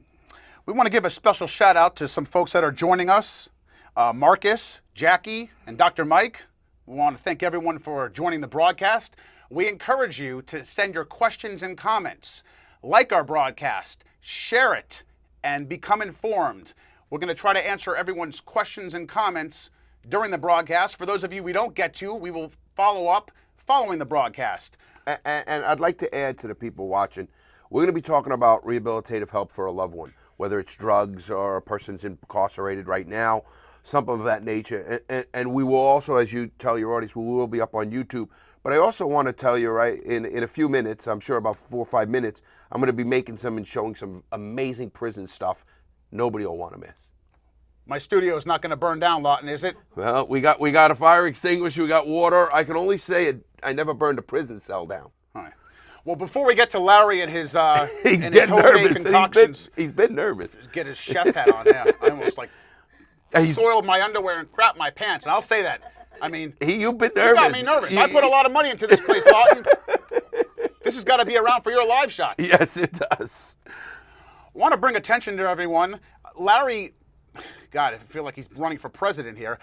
We want to give a special shout out to some folks that are joining us, Marcus, Jackie, and Dr. Mike. We want to thank everyone for joining the broadcast. We encourage you to send your questions and comments, like our broadcast, share it, and become informed. We're going to try to answer everyone's questions and comments during the broadcast. For those of you we don't get to, we will follow up following the broadcast. And I'd like to add to the people watching, we're going to be talking about rehabilitative help for a loved one, whether it's drugs or a person's incarcerated right now, something of that nature. And we will also, as you tell your audience, we will be up on YouTube. But I also want to tell you, right, in a few minutes, I'm sure about 4 or 5 minutes, I'm going to be making some and showing some amazing prison stuff nobody will want to miss. My studio is not going to burn down, Lawton, is it? Well, we got a fire extinguisher, we got water. I can only say I never burned a prison cell down. All right. Well, before we get to Larry and his he's and his homemade concoctions, he's been nervous. Get his chef hat on. Yeah, I almost soiled my underwear and crapped my pants, and I'll say that. I mean, you've been nervous. You got me nervous. I put a lot of money into this place, Lawton. This has got to be around for your live shots. Yes, it does. I want to bring attention to everyone. Larry, God, I feel like he's running for president here.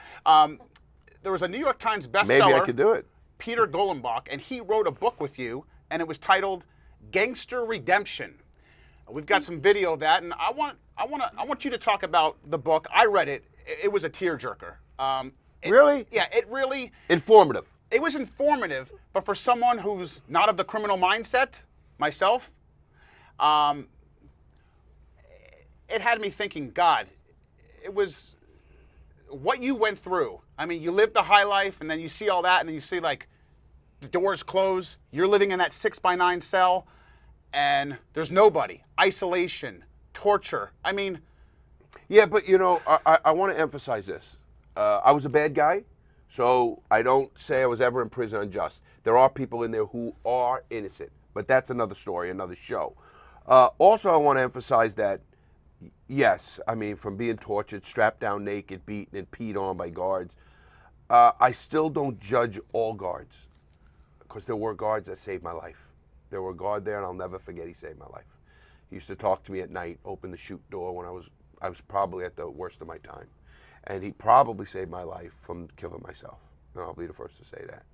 there was a New York Times bestseller. Maybe I could do it. Peter Golenbach, and he wrote a book with you, and it was titled Gangster Redemption. We've got some video of that, and I want you to talk about the book. I read it. It was a tearjerker. Really? Yeah, it really... Informative. It was informative, but for someone who's not of the criminal mindset, myself, it had me thinking, God, it was what you went through. I mean, you lived the high life, and then you see all that, and then you see, like, the doors close. You're living in that 6x9 cell, and there's nobody. Isolation, torture. I mean... Yeah, but, you know, I want to emphasize this. I was a bad guy, so I don't say I was ever in prison unjust. There are people in there who are innocent, but that's another story, another show. Also, I want to emphasize that, yes, I mean, from being tortured, strapped down naked, beaten, and peed on by guards, I still don't judge all guards, because there were guards that saved my life. There were a guard there, and I'll never forget he saved my life. He used to talk to me at night, open the chute door when I was probably at the worst of my time. And he probably saved my life from killing myself. And I'll be the first to say that.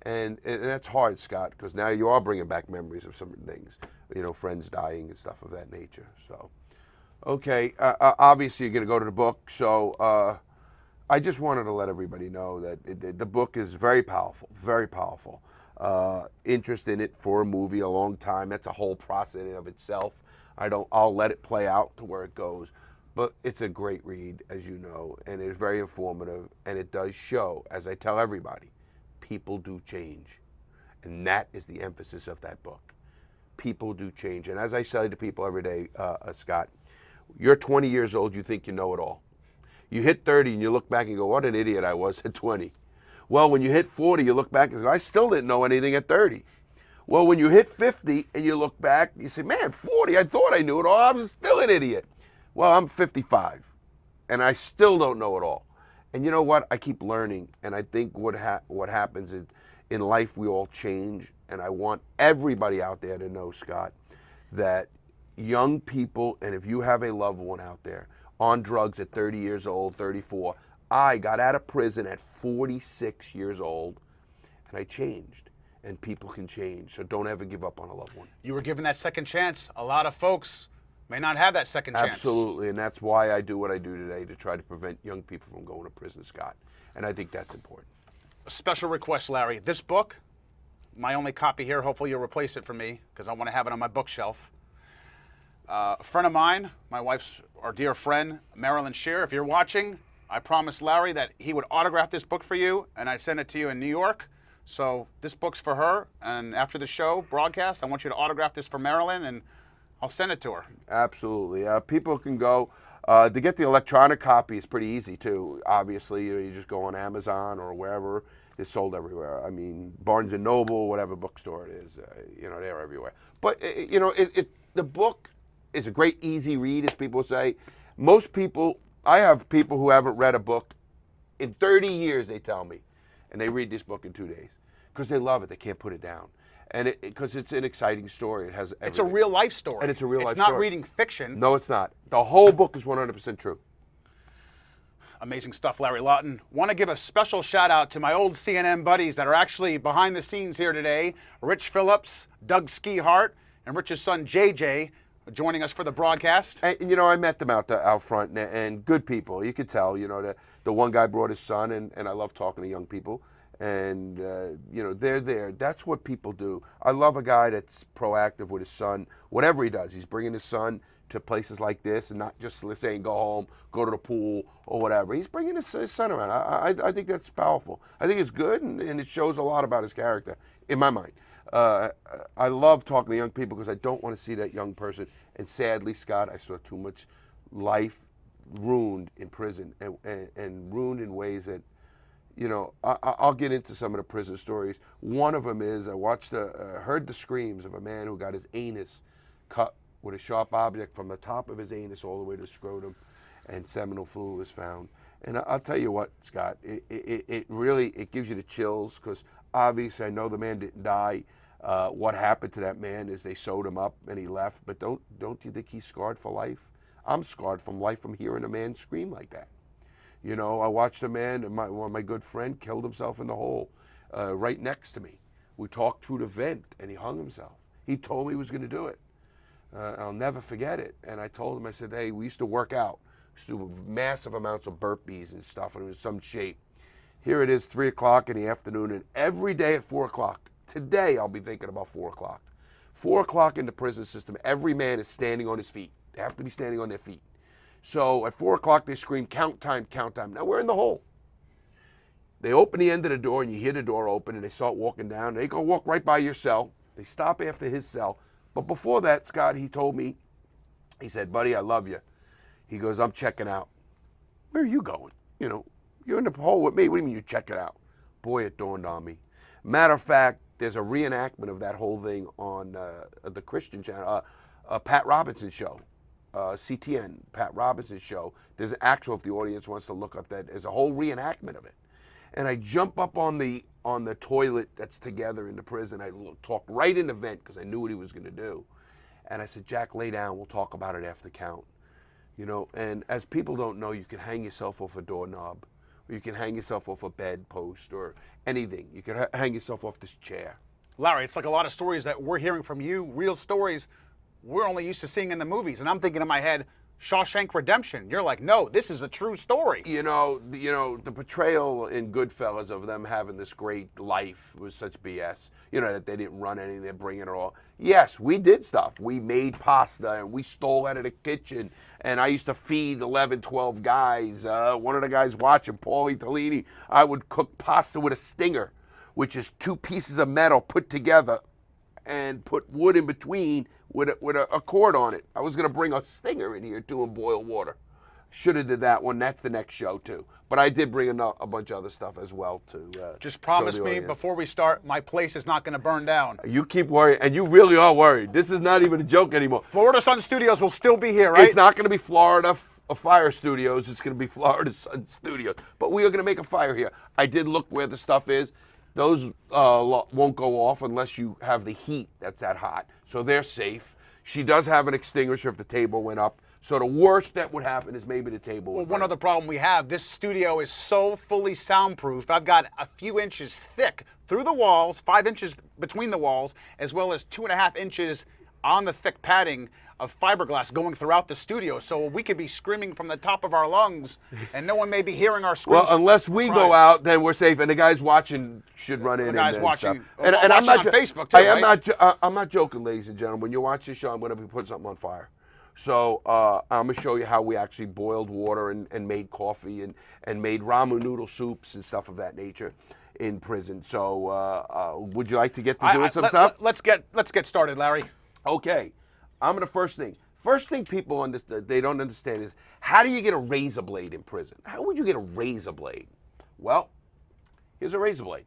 And that's hard, Scott, because now you are bringing back memories of some things, you know, friends dying and stuff of that nature. So, okay, obviously you're going to go to the book. So I just wanted to let everybody know that the book is very powerful, very powerful. Interest in it for a movie a long time. That's a whole process in and of itself. I'll let it play out to where it goes. But it's a great read, as you know, and it's very informative, and it does show, as I tell everybody, people do change. And that is the emphasis of that book. People do change. And as I say to people every day, Scott, you're 20 years old, you think you know it all. You hit 30 and you look back and go, what an idiot I was at 20. Well, when you hit 40, you look back and go, I still didn't know anything at 30. Well, when you hit 50 and you look back, you say, man, 40, I thought I knew it all. I was still an idiot. Well, I'm 55, and I still don't know it all. And you know what? I keep learning, and I think what happens is in life we all change, and I want everybody out there to know, Scott, that young people, and if you have a loved one out there on drugs at 30 years old, 34, I got out of prison at 46 years old, and I changed. And people can change, so don't ever give up on a loved one. You were given that second chance. A lot of folks may not have that second chance. Absolutely, and that's why I do what I do today, to try to prevent young people from going to prison, Scott. And I think that's important. A special request, Larry. This book, my only copy here, hopefully you'll replace it for me, because I want to have it on my bookshelf. A friend of mine, my wife's, our dear friend, Marilyn Shear, if you're watching, I promised Larry that he would autograph this book for you, and I'd send it to you in New York. So this book's for her, and after the show broadcast, I want you to autograph this for Marilyn, and I'll send it to her. Absolutely. People can go. To get the electronic copy is pretty easy, too. Obviously, you just go on Amazon or wherever. It's sold everywhere. I mean, Barnes & Noble, whatever bookstore it is, they're everywhere. But, the book is a great, easy read, as people say. Most people, I have people who haven't read a book in 30 years, they tell me, and they read this book in 2 days because they love it. They can't put it down. And because it's an exciting story. It has everything. It's a real life story. And it's a real life story. It's not reading fiction. No, it's not. The whole book is 100% true. Amazing stuff, Larry Lawton. Want to give a special shout out to my old CNN buddies that are actually behind the scenes here today. Rich Phillips, Doug Skihart, and Rich's son JJ joining us for the broadcast. And, I met them out front, and good people. You could tell, the one guy brought his son, and I love talking to young people. And, they're there. That's what people do. I love a guy that's proactive with his son. Whatever he does, he's bringing his son to places like this and not just saying go home, go to the pool, or whatever. He's bringing his son around. I think that's powerful. I think it's good, and it shows a lot about his character, in my mind. I love talking to young people because I don't want to see that young person. And sadly, Scott, I saw too much life ruined in prison and ruined in ways that, I'll get into some of the prison stories. One of them is I heard the screams of a man who got his anus cut with a sharp object from the top of his anus all the way to the scrotum, and seminal fluid was found. And I'll tell you what, Scott, it really gives you the chills because obviously I know the man didn't die. What happened to that man is they sewed him up and he left. But don't you think he's scarred for life? I'm scarred from life from hearing a man scream like that. You know, I watched a man, my good friend, killed himself in the hole right next to me. We talked through the vent, and he hung himself. He told me he was going to do it. I'll never forget it. And I told him, I said, hey, we used to work out. We used to do massive amounts of burpees and stuff, and it was some shape. Here it is, 3 o'clock in the afternoon, and every day at 4 o'clock. Today, I'll be thinking about 4 o'clock. 4 o'clock in the prison system, every man is standing on his feet. They have to be standing on their feet. So at 4 o'clock, they scream, count time, count time. Now we're in the hole. They open the end of the door, and you hear the door open, and they start walking down. They go walk right by your cell. They stop after his cell. But before that, Scott, he told me, he said, buddy, I love you. He goes, I'm checking out. Where are you going? You know, you're in the hole with me. What do you mean you're checking out? Boy, it dawned on me. Matter of fact, there's a reenactment of that whole thing on the Christian channel, Pat Robinson's show, CTN, Pat Robinson's show. There's an actual, if the audience wants to look up that, there's a whole reenactment of it. And I jump up on the toilet that's together in the prison. I talk right in the vent because I knew what he was going to do. And I said, Jack, lay down. We'll talk about it after the count. You know, and as people don't know, you can hang yourself off a doorknob, or you can hang yourself off a bedpost or anything. You can hang yourself off this chair. Larry, it's like a lot of stories that we're hearing from you, real stories we're only used to seeing in the movies. And I'm thinking in my head, Shawshank Redemption. You're like, no, this is a true story. You know, the portrayal in Goodfellas of them having this great life was such BS. You know, that they didn't run anything, they're bringing it all. Yes, we did stuff. We made pasta, and we stole out of the kitchen, and I used to feed 11, 12 guys. One of the guys watching, Paulie Tellini, I would cook pasta with a stinger, which is 2 pieces of metal put together and put wood in between with a cord on it. I was going to bring a stinger in here too and boil water. Should have did that one. That's the next show too. But I did bring a bunch of other stuff as well to just promise me before we start, my place is not going to burn down. You keep worrying, and you really are worried. This is not even a joke anymore. Florida Sun Studios will still be here, right? It's not going to be Florida Fire Studios. It's going to be Florida Sun Studios. But we are going to make a fire here. I did look where the stuff is. Those won't go off unless you have the heat that's that hot. So they're safe. She does have an extinguisher if the table went up. So the worst that would happen is maybe the table would burn. One other problem we have, this studio is so fully soundproof. I've got a few inches thick through the walls, 5 inches between the walls, as well as 2.5 inches on the thick padding of fiberglass going throughout the studio. So we could be screaming from the top of our lungs, and no one may be hearing our screams. Well, unless we go out, then we're safe. And the guys watching should run in. The guys and watching, and I'm not on Facebook too, I'm not joking, ladies and gentlemen. When you watch this show, I'm going to be putting something on fire. So I'm going to show you how we actually boiled water and made coffee and made ramen noodle soups and stuff of that nature in prison. So would you like to get to doing some stuff? Let's get started, Larry. Okay. I'm going to first thing people understand, they don't understand is, how do you get a razor blade in prison? How would you get a razor blade? Well, here's a razor blade.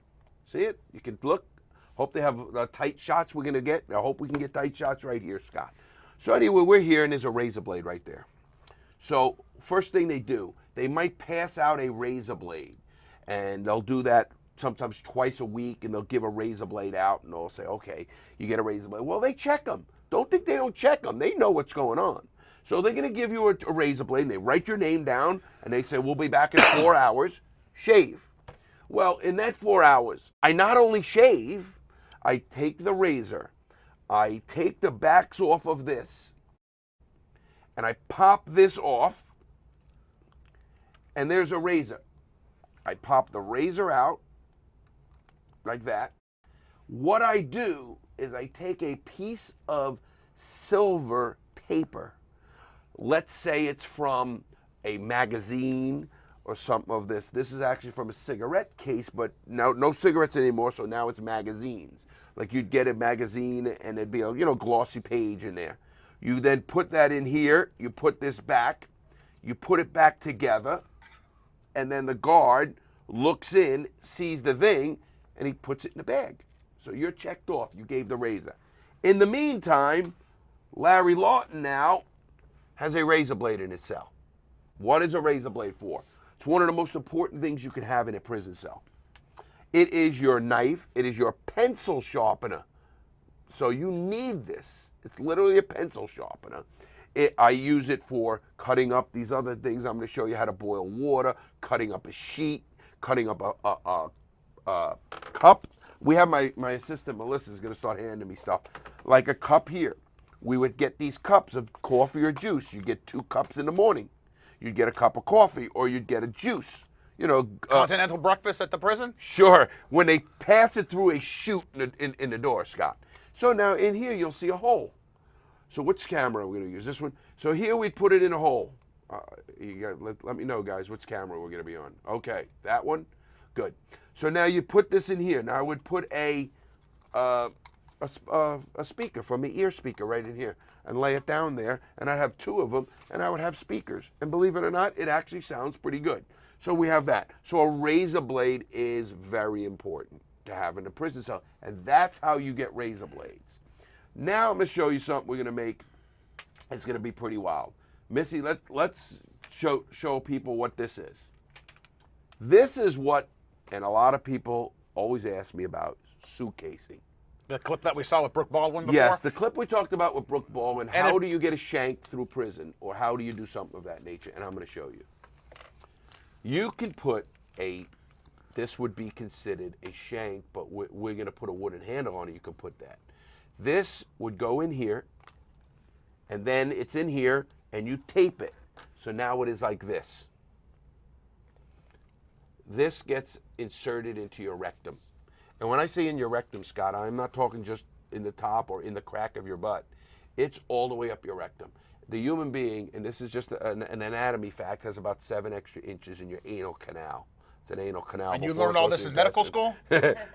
See it? You can look. Hope they have tight shots we're going to get. I hope we can get tight shots right here, Scott. So anyway, we're here, and there's a razor blade right there. So first thing they do, they might pass out a razor blade, and they'll do that sometimes twice a week, and they'll give a razor blade out, and they'll say, okay, you get a razor blade. Well, they check them. Don't think they don't check them. They know what's going on. So they're going to give you a razor blade, and they write your name down, and they say, we'll be back in 4 hours. Shave. Well, in that 4 hours, I not only shave, I take the razor, I take the backs off of this, and I pop this off, and there's a razor. I pop the razor out, like that. What I do is I take a piece of silver paper. Let's say it's from a magazine or something of this. This is actually from a cigarette case, but no cigarettes anymore, so now it's magazines. Like you'd get a magazine and it'd be a glossy page in there. You then put that in here, you put this back, you put it back together, and then the guard looks in, sees the thing, and he puts it in the bag. So you're checked off. You gave the razor. In the meantime, Larry Lawton now has a razor blade in his cell. What is a razor blade for? It's one of the most important things you can have in a prison cell. It is your knife. It is your pencil sharpener. So you need this. It's literally a pencil sharpener. I use it for cutting up these other things. I'm going to show you how to boil water, cutting up a sheet, cutting up a cup. We have my assistant Melissa is going to start handing me stuff like a cup here. We would get these cups of coffee or juice. You get 2 cups in the morning. You'd get a cup of coffee or you'd get a juice. You know, continental breakfast at the prison? Sure, when they pass it through a chute in the door, Scott. So now in here you'll see a hole. So which camera are we going to use? This one? So here we put it in a hole. Let me know, guys, which camera we're going to be on. Okay, that one? Good. So now you put this in here. Now I would put a speaker from the ear speaker right in here and lay it down there, and I'd have 2 of them, and I would have speakers. And believe it or not, it actually sounds pretty good. So we have that. So a razor blade is very important to have in a prison cell, and that's how you get razor blades. Now I'm going to show you something we're going to make. It's going to be pretty wild. Missy, let's show people what this is. This is what, and a lot of people always ask me about, suitcasing. The clip that we saw with Brooke Baldwin before? Yes, the clip we talked about with Brooke Baldwin. How do you get a shank through prison, or how do you do something of that nature? And I'm going to show you. You can put this would be considered a shank, but we're going to put a wooden handle on it. You can put that. This would go in here, and then it's in here, and you tape it. So now it is like this. This gets inserted into your rectum. And when I say in your rectum, Scott, I'm not talking just in the top or in the crack of your butt. It's all the way up your rectum. The human being, and this is just an anatomy fact, has about 7 extra inches in your anal canal. It's an anal canal. And you learned all this in medical school?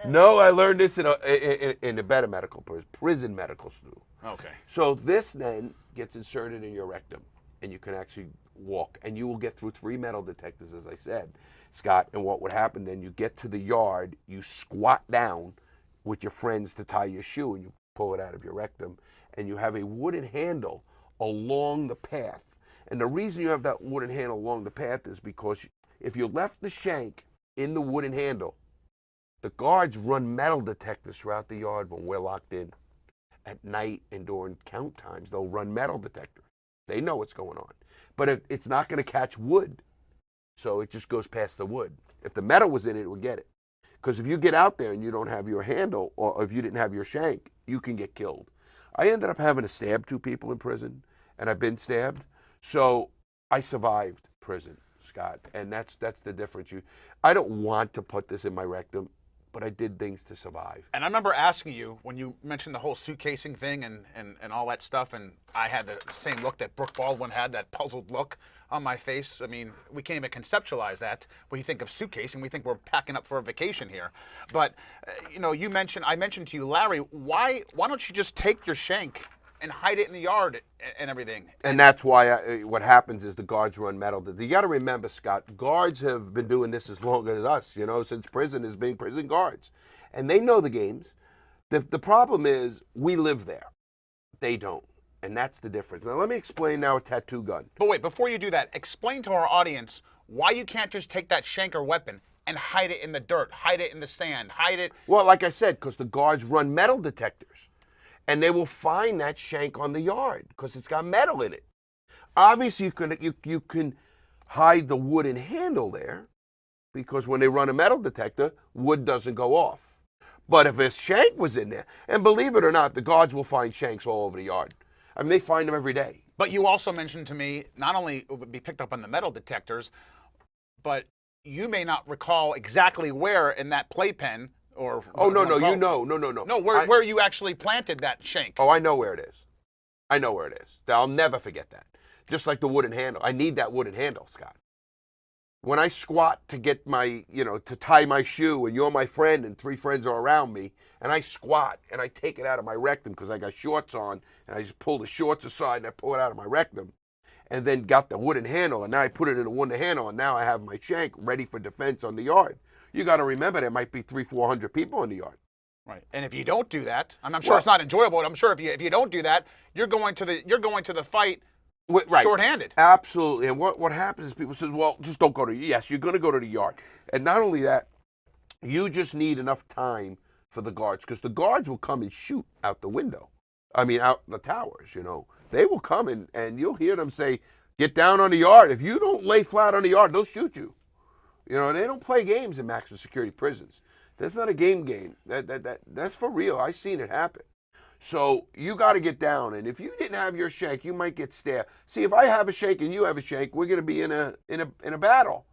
No, I learned this in a better medical prison medical school. Okay. So this then gets inserted in your rectum, and you can actually walk, and you will get through 3 metal detectors, as I said, Scott. And what would happen then? You get to the yard, you squat down with your friends to tie your shoe, and you pull it out of your rectum, and you have a wooden handle along the path. And the reason you have that wooden handle along the path is because if you left the shank in the wooden handle, the guards run metal detectors throughout the yard when we're locked in. At night and during count times, they'll run metal detectors. They know what's going on. But it's not going to catch wood, so it just goes past the wood. If the metal was in it, it would get it. Because if you get out there and you don't have your handle, or if you didn't have your shank, you can get killed. I ended up having to stab 2 people in prison, and I've been stabbed. So I survived prison, Scott, and that's the difference. I don't want to put this in my rectum, but I did things to survive. And I remember asking you when you mentioned the whole suitcasing thing and all that stuff, and I had the same look that Brooke Baldwin had, that puzzled look on my face. I mean, we can't even conceptualize that. When you think of suitcasing, we think we're packing up for a vacation here. But, you know, I mentioned to you, Larry, why don't you just take your shank and hide it in the yard and everything? And that's why what happens is the guards run metal. You got to remember, Scott, guards have been doing this as long as us, you know, since prison has been prison guards. And they know the games. The problem is we live there. They don't. And that's the difference. Now, let me explain now a tattoo gun. But wait, before you do that, explain to our audience why you can't just take that shank or weapon and hide it in the dirt, hide it in the sand, hide it. Well, like I said, because the guards run metal detectors. And they will find that shank on the yard because it's got metal in it. Obviously, you can hide the wooden handle there because when they run a metal detector, wood doesn't go off. But if a shank was in there, and believe it or not, the guards will find shanks all over the yard. I mean, they find them every day. But you also mentioned to me, not only it would be picked up on the metal detectors, but you may not recall exactly where in that playpen or... Oh, no, you know. No, where you actually planted that shank. Oh, I know where it is. I know where it is. I'll never forget that. Just like the wooden handle. I need that wooden handle, Scott. When I squat to get my, to tie my shoe, and you're my friend and 3 friends are around me, and I squat and I take it out of my rectum because I got shorts on, and I just pull the shorts aside and I pull it out of my rectum, and then got the wooden handle, and now I put it in a wooden handle, and now I have my shank ready for defense on the yard. You got to remember there might be 300-400 people in the yard. Right, and if you don't do that, I'm sure it's not enjoyable. But I'm sure if you don't do that, you're going to the fight. Right. Short-handed. Absolutely. And what happens is people say, well, just don't go to, yes, you're going to go to the yard. And not only that, you just need enough time for the guards, because the guards will come and shoot out the window. I mean, out the towers, you know. They will come and you'll hear them say, get down on the yard. If you don't lay flat on the yard, they'll shoot you. You know, they don't play games in maximum security prisons. That's not a game. That's for real. I've seen it happen. So you got to get down, and if you didn't have your shank, you might get stabbed. See, if I have a shank and you have a shank, we're going to be in a battle.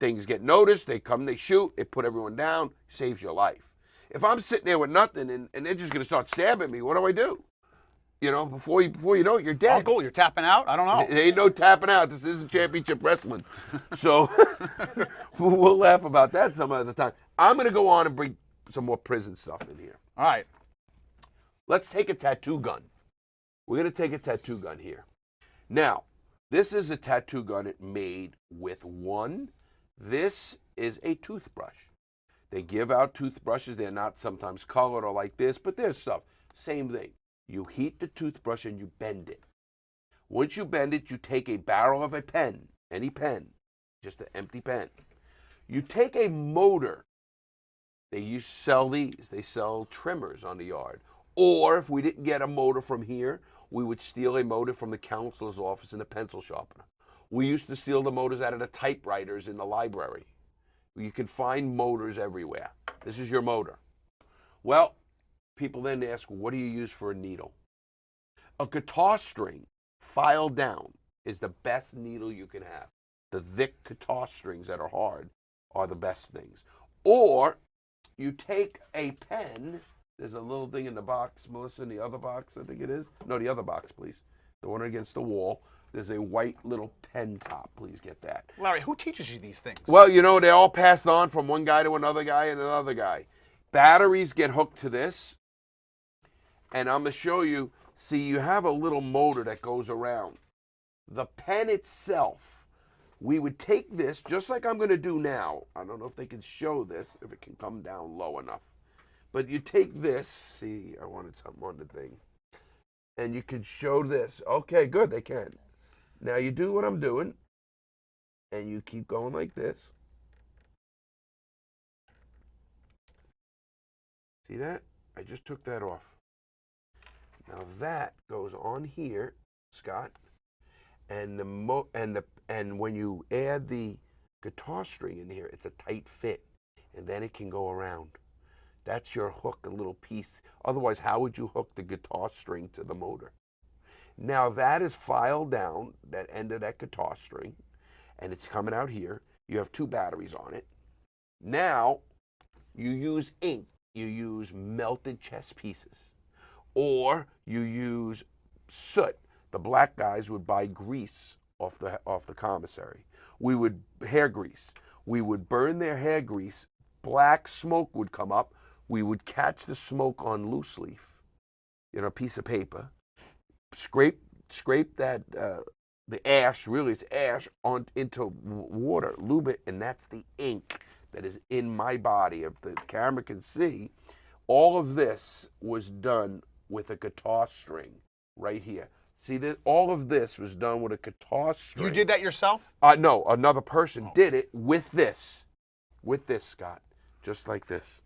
Things get noticed. They come, they shoot, they put everyone down. Saves your life. If I'm sitting there with nothing and they're just going to start stabbing me, what do I do? You know, before you know it, you're dead. Uncle, you're tapping out? I don't know. There ain't no tapping out. This isn't championship wrestling. So we'll laugh about that some other time. I'm going to go on and bring some more prison stuff in here. All right. Let's take a tattoo gun. We're going to take a tattoo gun here. Now, this is a tattoo gun made with one. This is a toothbrush. They give out toothbrushes. They're not sometimes colored or like this, but there's stuff. Same thing. You heat the toothbrush and you bend it. Once you bend it, you take a barrel of a pen, any pen, just an empty pen. You take a motor. They sell these. They sell trimmers on the yard. Or if we didn't get a motor from here, we would steal a motor from the counselor's office and a pencil sharpener. We used to steal the motors out of the typewriters in the library. You can find motors everywhere. This is your motor. Well, people then ask, what do you use for a needle? A guitar string filed down is the best needle you can have. The thick guitar strings that are hard are the best things. Or you take a pen. There's a little thing in the box, Melissa, in the other box, I think it is. No, the other box, please. The one against the wall. There's a white little pen top. Please get that. Larry, who teaches you these things? Well, you know, they're all passed on from one guy to another guy and another guy. Batteries get hooked to this. And I'm going to show you, see, you have a little motor that goes around. The pen itself, we would take this, just like I'm going to do now. I don't know if they can show this, if it can come down low enough. But you take this, see, I wanted something on the thing, and you can show this. Okay, good, they can. Now you do what I'm doing, and you keep going like this. See that? I just took that off. Now that goes on here, Scott, and and when you add the guitar string in here, it's a tight fit, and then it can go around. That's your hook, a little piece. Otherwise, how would you hook the guitar string to the motor? Now that is filed down, that end of that guitar string, and it's coming out here. You have two batteries on it. Now, you use ink. You use melted chess pieces. Or you use soot. The black guys would buy grease off the commissary. We would, hair grease. We would burn their hair grease. Black smoke would come up. We would catch the smoke on loose leaf, you know, a piece of paper, scrape that, the ash, really it's ash, into water, lube it, and that's the ink that is in my body. If the camera can see, all of this was done with a guitar string right here. See, this, all of this was done with a guitar string. You did that yourself? No, another person did it with this, Scott, just like this.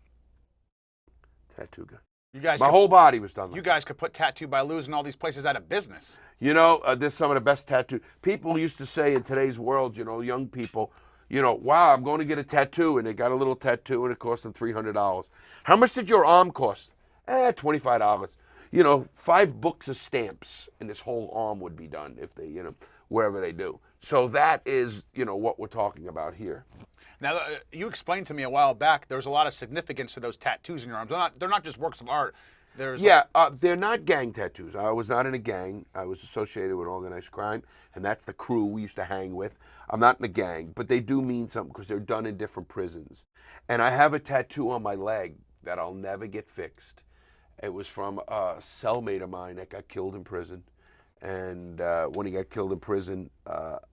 Tattoo gun. You guys My whole body was done like You guys could put Tattoo by losing all these places out of business. You know, there's some of the best tattoo. People used to say in today's world, you know, young people, you know, wow, I'm going to get a tattoo, and they got a little tattoo, and it cost them $300. How much did your arm cost? $25. You know, 5 books of stamps, and this whole arm would be done if they, you know, wherever they do. So that is, you know, what we're talking about here. Now, you explained to me a while back there's a lot of significance to those tattoos in your arms. They're not just works of art. They're not gang tattoos. I was not in a gang. I was associated with organized crime, and that's the crew we used to hang with. I'm not in a gang, but they do mean something because they're done in different prisons. And I have a tattoo on my leg that I'll never get fixed. It was from a cellmate of mine that got killed in prison. And when he got killed in prison,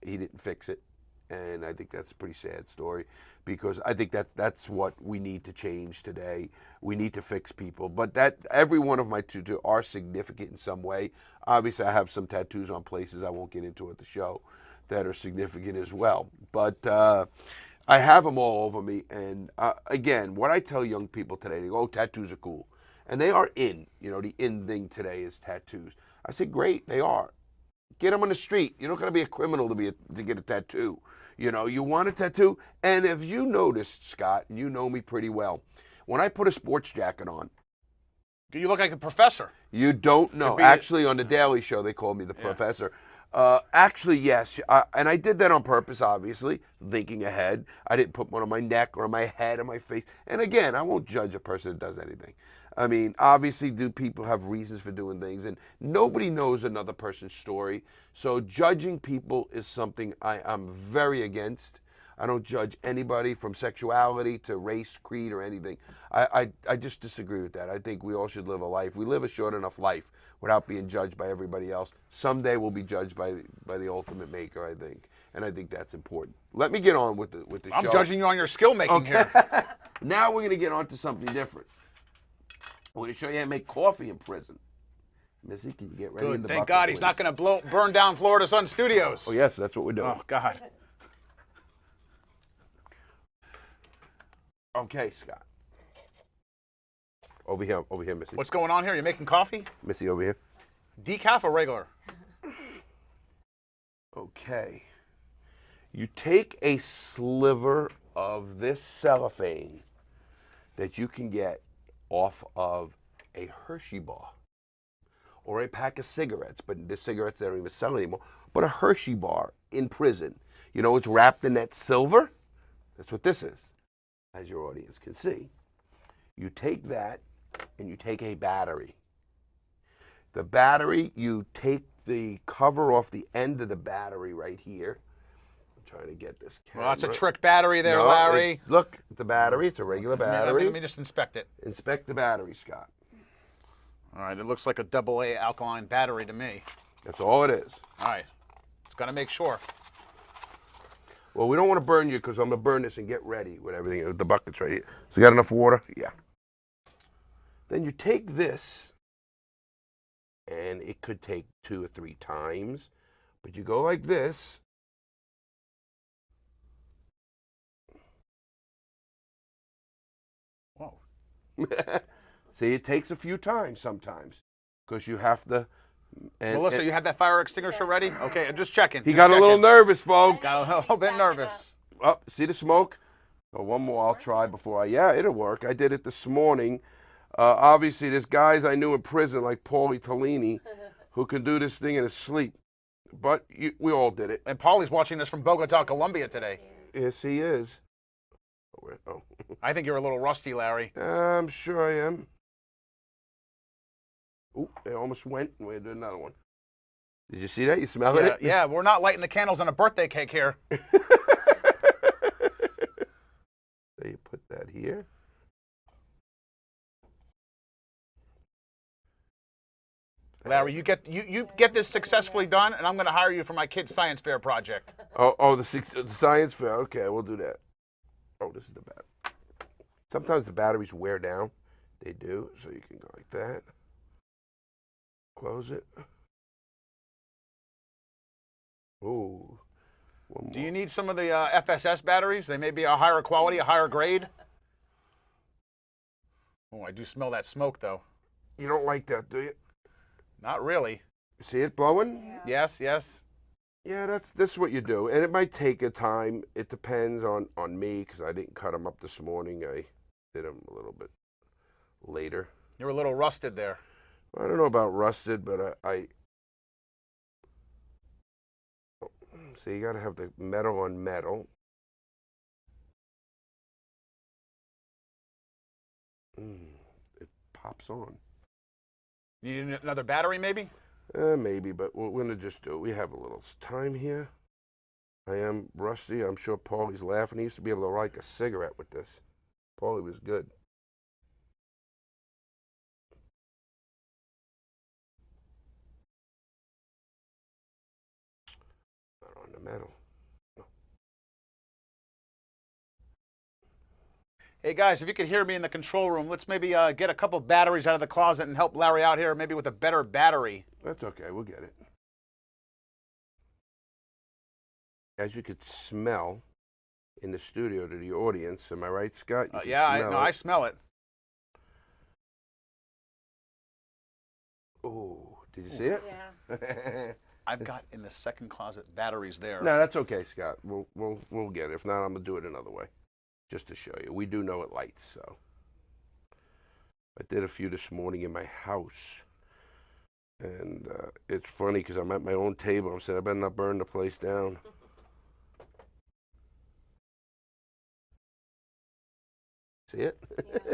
he didn't fix it. And I think that's a pretty sad story, because I think that's what we need to change today. We need to fix people. But that every one of my tattoos are significant in some way. Obviously, I have some tattoos on places I won't get into at the show that are significant as well. But I have them all over me. And again, what I tell young people today, they go, oh, tattoos are cool. And they are in. You know, the in thing today is tattoos. I said, great, they are. Get them on the street. You're not going to be a criminal to get a tattoo. You know, you want a tattoo? And if you noticed, Scott, and you know me pretty well, when I put a sports jacket on, you look like the professor. You don't know. Actually, on the Daily Show, they called me the professor. Actually, yes. And I did that on purpose, obviously, thinking ahead. I didn't put one on my neck or on my head or my face. And again, I won't judge a person that does anything. I mean, obviously, do people have reasons for doing things? And nobody knows another person's story. So judging people is something I'm very against. I don't judge anybody from sexuality to race, creed, or anything. I just disagree with that. I think we all should live a life. We live a short enough life without being judged by everybody else. Someday we'll be judged by the ultimate maker, I think. And I think that's important. Let me get on with the show. I'm judging you on your skill making here. Now we're going to get on to something different. I'm going to show you how to make coffee in prison. Missy, can you get ready in the Thank bucket, God he's please? not going to burn down Florida Sun Studios. Oh, yes, that's what we're doing. Oh, God. Okay, Scott. Over here, Missy. What's going on here? You're making coffee? Missy, over here. Decaf or regular? Okay. You take a sliver of this cellophane that you can get off of a Hershey bar or a pack of cigarettes, but the cigarettes they don't even sell anymore, but a Hershey bar in prison. You know, it's wrapped in that silver. That's what this is, as your audience can see. You take that and you take a battery. The battery, you take the cover off the end of the battery right here. I'm trying to get this camera. Well, that's a trick battery there, No, Larry. Look, the battery, it's a regular battery. Let me just inspect it. Inspect the battery, Scott. All right, it looks like a AA alkaline battery to me. That's all it is. All right, just got to make sure. Well, we don't want to burn you because I'm going to burn this and get ready with everything. The bucket's right here. So you got enough water? Yeah. Then you take this, and it could take 2 or 3 times, but you go like this. Whoa. See, it takes a few times sometimes because you have to. Melissa, you have that fire extinguisher ready? Okay, I'm just checking. He got a little nervous, folks. Got a little bit nervous. Oh, see the smoke? Oh, one more I'll try before yeah, it'll work. I did it this morning. Obviously, there's guys I knew in prison like Paulie Tellini who can do this thing in his sleep. But we all did it. And Paulie's watching this from Bogota, Colombia today. Yes, he is. Oh. I think you're a little rusty, Larry. I'm sure I am. Ooh, it almost went. We'll do another one. Did you see that? You smell it? Yeah, we're not lighting the candles on a birthday cake here. So you put that here. Larry, you get this successfully done, and I'm going to hire you for my kid's science fair project. Oh, the science fair. Okay, we'll do that. Oh, this is the battery. Sometimes the batteries wear down. They do, so you can go like that. Close it. Ooh. Do you need some of the FSS batteries? They may be a higher quality, a higher grade. Oh, I do smell that smoke, though. You don't like that, do you? Not really. You see it blowing? Yeah. Yes. Yeah, this is what you do. And it might take a time. It depends on me because I didn't cut them up this morning. I did them a little bit later. You're a little rusted there. I don't know about rusted, but see, you got to have the metal on metal. It pops on. You need another battery, maybe? Maybe, but we're going to just do it. We have a little time here. I am rusty. I'm sure Paulie's laughing. He used to be able to light a cigarette with this. Paulie was good. Not on the metal. Hey, guys, if you could hear me in the control room, let's maybe get a couple batteries out of the closet and help Larry out here, maybe with a better battery. That's okay. We'll get it. As you could smell in the studio to the audience, am I right, Scott? I smell it. Oh, did you see it? Yeah. I've got in the second closet batteries there. No, that's okay, Scott. We'll get it. If not, I'm gonna do it another way, just to show you. We do know it lights, so. I did a few this morning in my house, and it's funny because I'm at my own table. I said I better not burn the place down. See it? Yeah.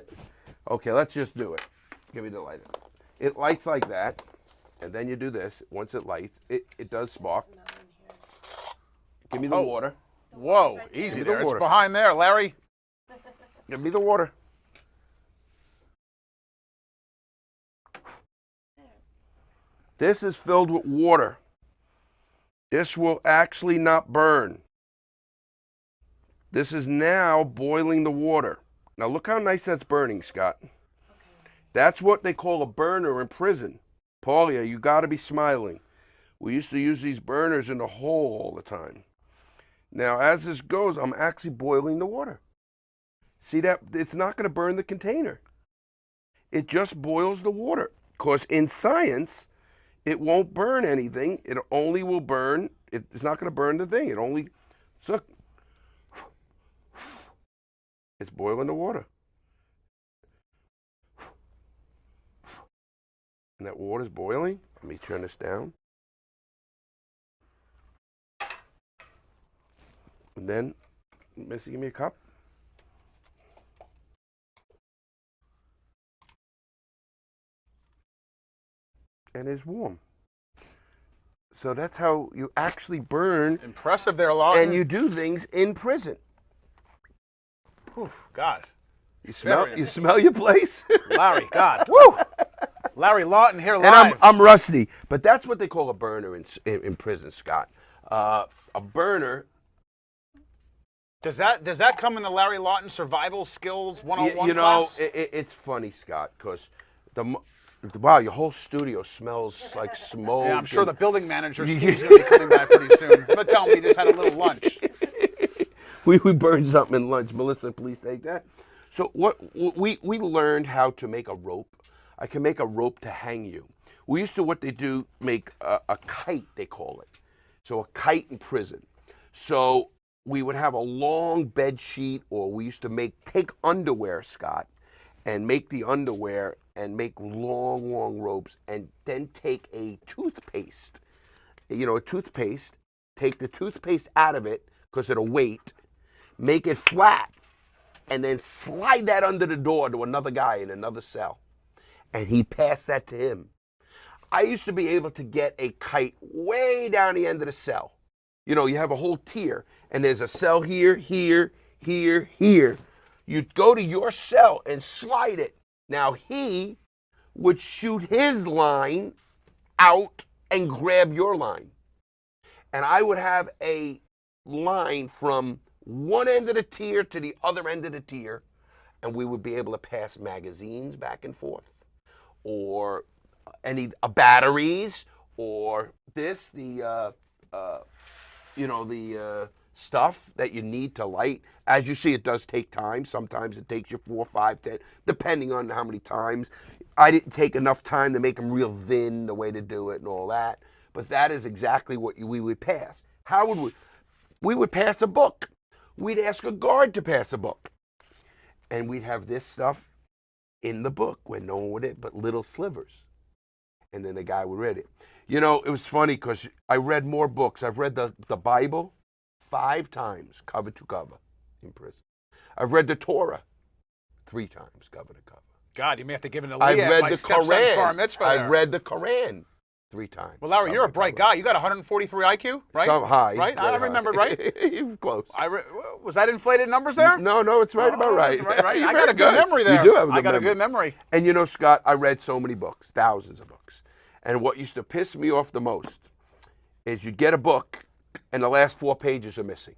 Okay, let's just do it. Give me the lighter. It lights like that, and then you do this. Once it lights, it does spark. Give me the water. Whoa, easy there. It's water. behind there, Larry. Give me the water. This is filled with water. This will actually not burn. This is now boiling the water. Now look how nice that's burning, Scott. Okay. That's what they call a burner in prison. Paulia, you got to be smiling. We used to use these burners in the hole all the time. Now as this goes, I'm actually boiling the water. See that? It's not going to burn the container. It just boils the water. Because in science, it won't burn anything. It only will burn, it's not going to burn the thing. It only, so it's boiling the water. And that water's boiling. Let me turn this down. And then, Missy, give me a cup. And it's warm. So that's how you actually burn. Impressive there, Lawton. And you do things in prison. Whew, God. You smell your place? Larry, God. Woo! Larry Lawton here live. And I'm rusty. But that's what they call a burner in prison, Scott. A burner. Does that come in the Larry Lawton survival skills 101 You know, class? It's funny, Scott, because wow, your whole studio smells like smoke. Yeah, I'm sure the building manager Steve's going to be coming by pretty soon. But tell me, he just had a little lunch. We burned something in lunch. Melissa, please take that. So we learned how to make a rope. I can make a rope to hang you. We used to, what they do, make a kite, they call it. So a kite in prison. So we would have a long bed sheet, or we used to take underwear, Scott, and make the underwear and make long ropes, and then take a toothpaste, take the toothpaste out of it because it'll weight, make it flat, and then slide that under the door to another guy in another cell, and he'd pass that to him. I used to be able to get a kite way down the end of the cell. You know, you have a whole tier, and there's a cell here, here, here, here. You'd go to your cell and slide it. Now he would shoot his line out and grab your line. And I would have a line from one end of the tier to the other end of the tier, and we would be able to pass magazines back and forth, or any batteries, or this, the stuff that you need to light. As you see, it does take time. Sometimes it takes you 4, 5, 10, depending on how many times. I didn't take enough time to make them real thin, the way to do it and all that. But that is exactly what we would pass. How would we? We would pass a book. We'd ask a guard to pass a book. And we'd have this stuff in the book where no one would, but little slivers. And then the guy would read it. You know, it was funny because I read more books. I've read the Bible 5 times, cover to cover, in prison. I've read the Torah 3 times, cover to cover. God, you may have to give it a I've Leah, read my the stepson's Quran. bar mitzvah I've there. read the Quran 3 times. Well, Larry, you're a bright guy. You got 143 IQ, right? Some high. Right? I remembered right. You're close. Was that inflated numbers there? No, it's right about right. That's right. You're I got a very good memory there. You do have a good I got memory. a good memory. And you know, Scott, I read so many books, thousands of books. And what used to piss me off the most is you'd get a book and the last 4 pages are missing.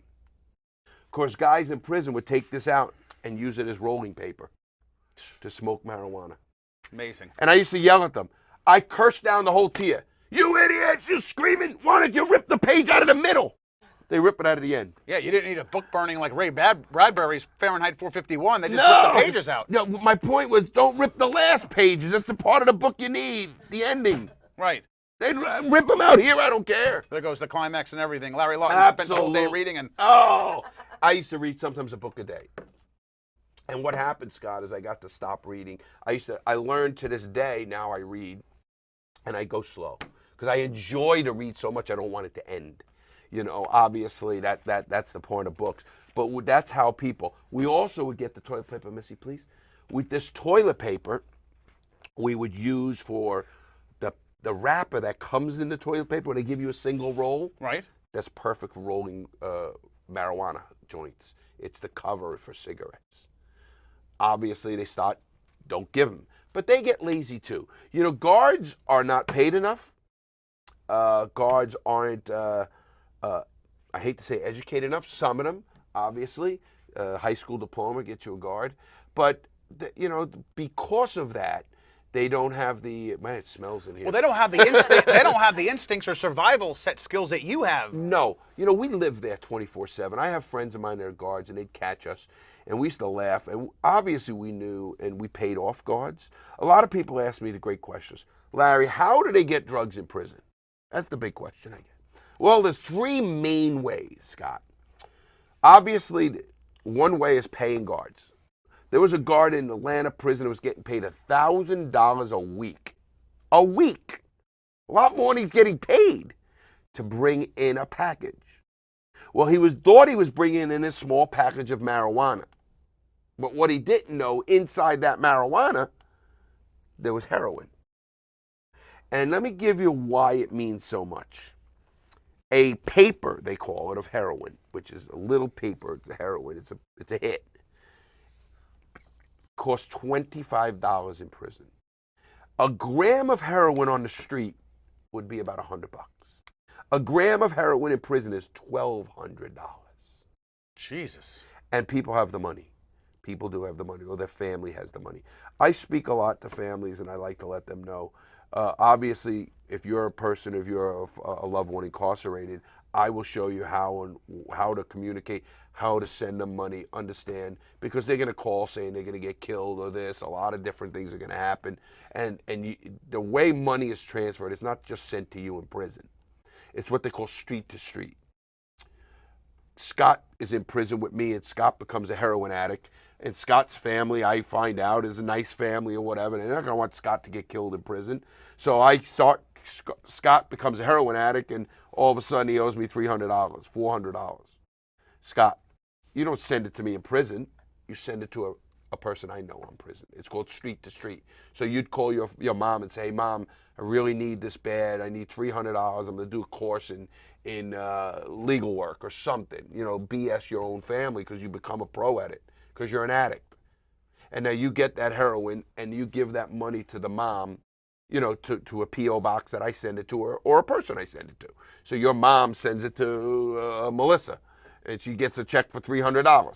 Of course, guys in prison would take this out and use it as rolling paper to smoke marijuana. Amazing. And I used to yell at them. I cursed down the whole tier. You idiots, you screaming, why don't you rip the page out of the middle? They rip it out of the end. Yeah, you didn't need a book burning like Ray Bradbury's Fahrenheit 451. They just No! ripped the pages out. No, my point was, don't rip the last pages. That's the part of the book you need, the ending. Right. They rip them out here. I don't care. There goes the climax and everything. Larry Lawton spent the whole day reading and. Oh, I used to read sometimes a book a day. And what happened, Scott, is I got to stop reading. I learned to this day, now I read, and I go slow. Because I enjoy to read so much, I don't want it to end. You know, obviously, that's the point of books. But that's how people, we also would get the toilet paper, Missy, please. With this toilet paper, we would use for the wrapper that comes in the toilet paper when they give you a single roll. Right. That's perfect for rolling marijuana joints. It's the cover for cigarettes. Obviously, they don't give them. But they get lazy too. You know, guards are not paid enough. Guards aren't, I hate to say educated enough. Some of them, obviously. High school diploma gets you a guard. But, you know, because of that, they don't have the, man, it smells in here. Well, they don't have the instinct. They don't have the instincts or survival set skills that you have. No. You know, we live there 24/7. I have friends of mine that are guards, and they'd catch us, and we used to laugh. And obviously we knew, and we paid off guards. A lot of people ask me the great questions. Larry, how do they get drugs in prison? That's the big question I get. Well, there's three main ways, Scott. Obviously, one way is paying guards. There was a guard in Atlanta prison that was getting paid $1,000 a week. A week. A lot more than he's getting paid to bring in a package. Well, thought he was bringing in a small package of marijuana. But what he didn't know, inside that marijuana, there was heroin. And let me give you why it means so much. A paper, they call it, of heroin, which is a little paper, it's a heroin, it's a hit. Costs $25 in prison. A gram of heroin on the street would be about $100. A gram of heroin in prison is $1,200. Jesus. And people have the money. People do have the money, or their family has the money. I speak a lot to families, and I like to let them know. Obviously, if you're a person, if you're a loved one incarcerated, I will show you how to communicate, how to send them money, understand, because they're going to call saying they're going to get killed or this. A lot of different things are going to happen. And the way money is transferred, it's not just sent to you in prison. It's what they call street to street. Scott is in prison with me, and Scott becomes a heroin addict. And Scott's family, I find out, is a nice family or whatever. And they're not going to want Scott to get killed in prison. So Scott becomes a heroin addict, and all of a sudden he owes me $300, $400. Scott, you don't send it to me in prison. You send it to a person I know in prison. It's called street to street. So you'd call your mom and say, hey, Mom, I really need this bad. I need $300. I'm going to do a course in legal work or something. You know, BS your own family because you become a pro at it because you're an addict. And now you get that heroin and you give that money to the mom, you know, to a P.O. box that I send it to her or a person I send it to. So your mom sends it to Melissa, and she gets a check for $300.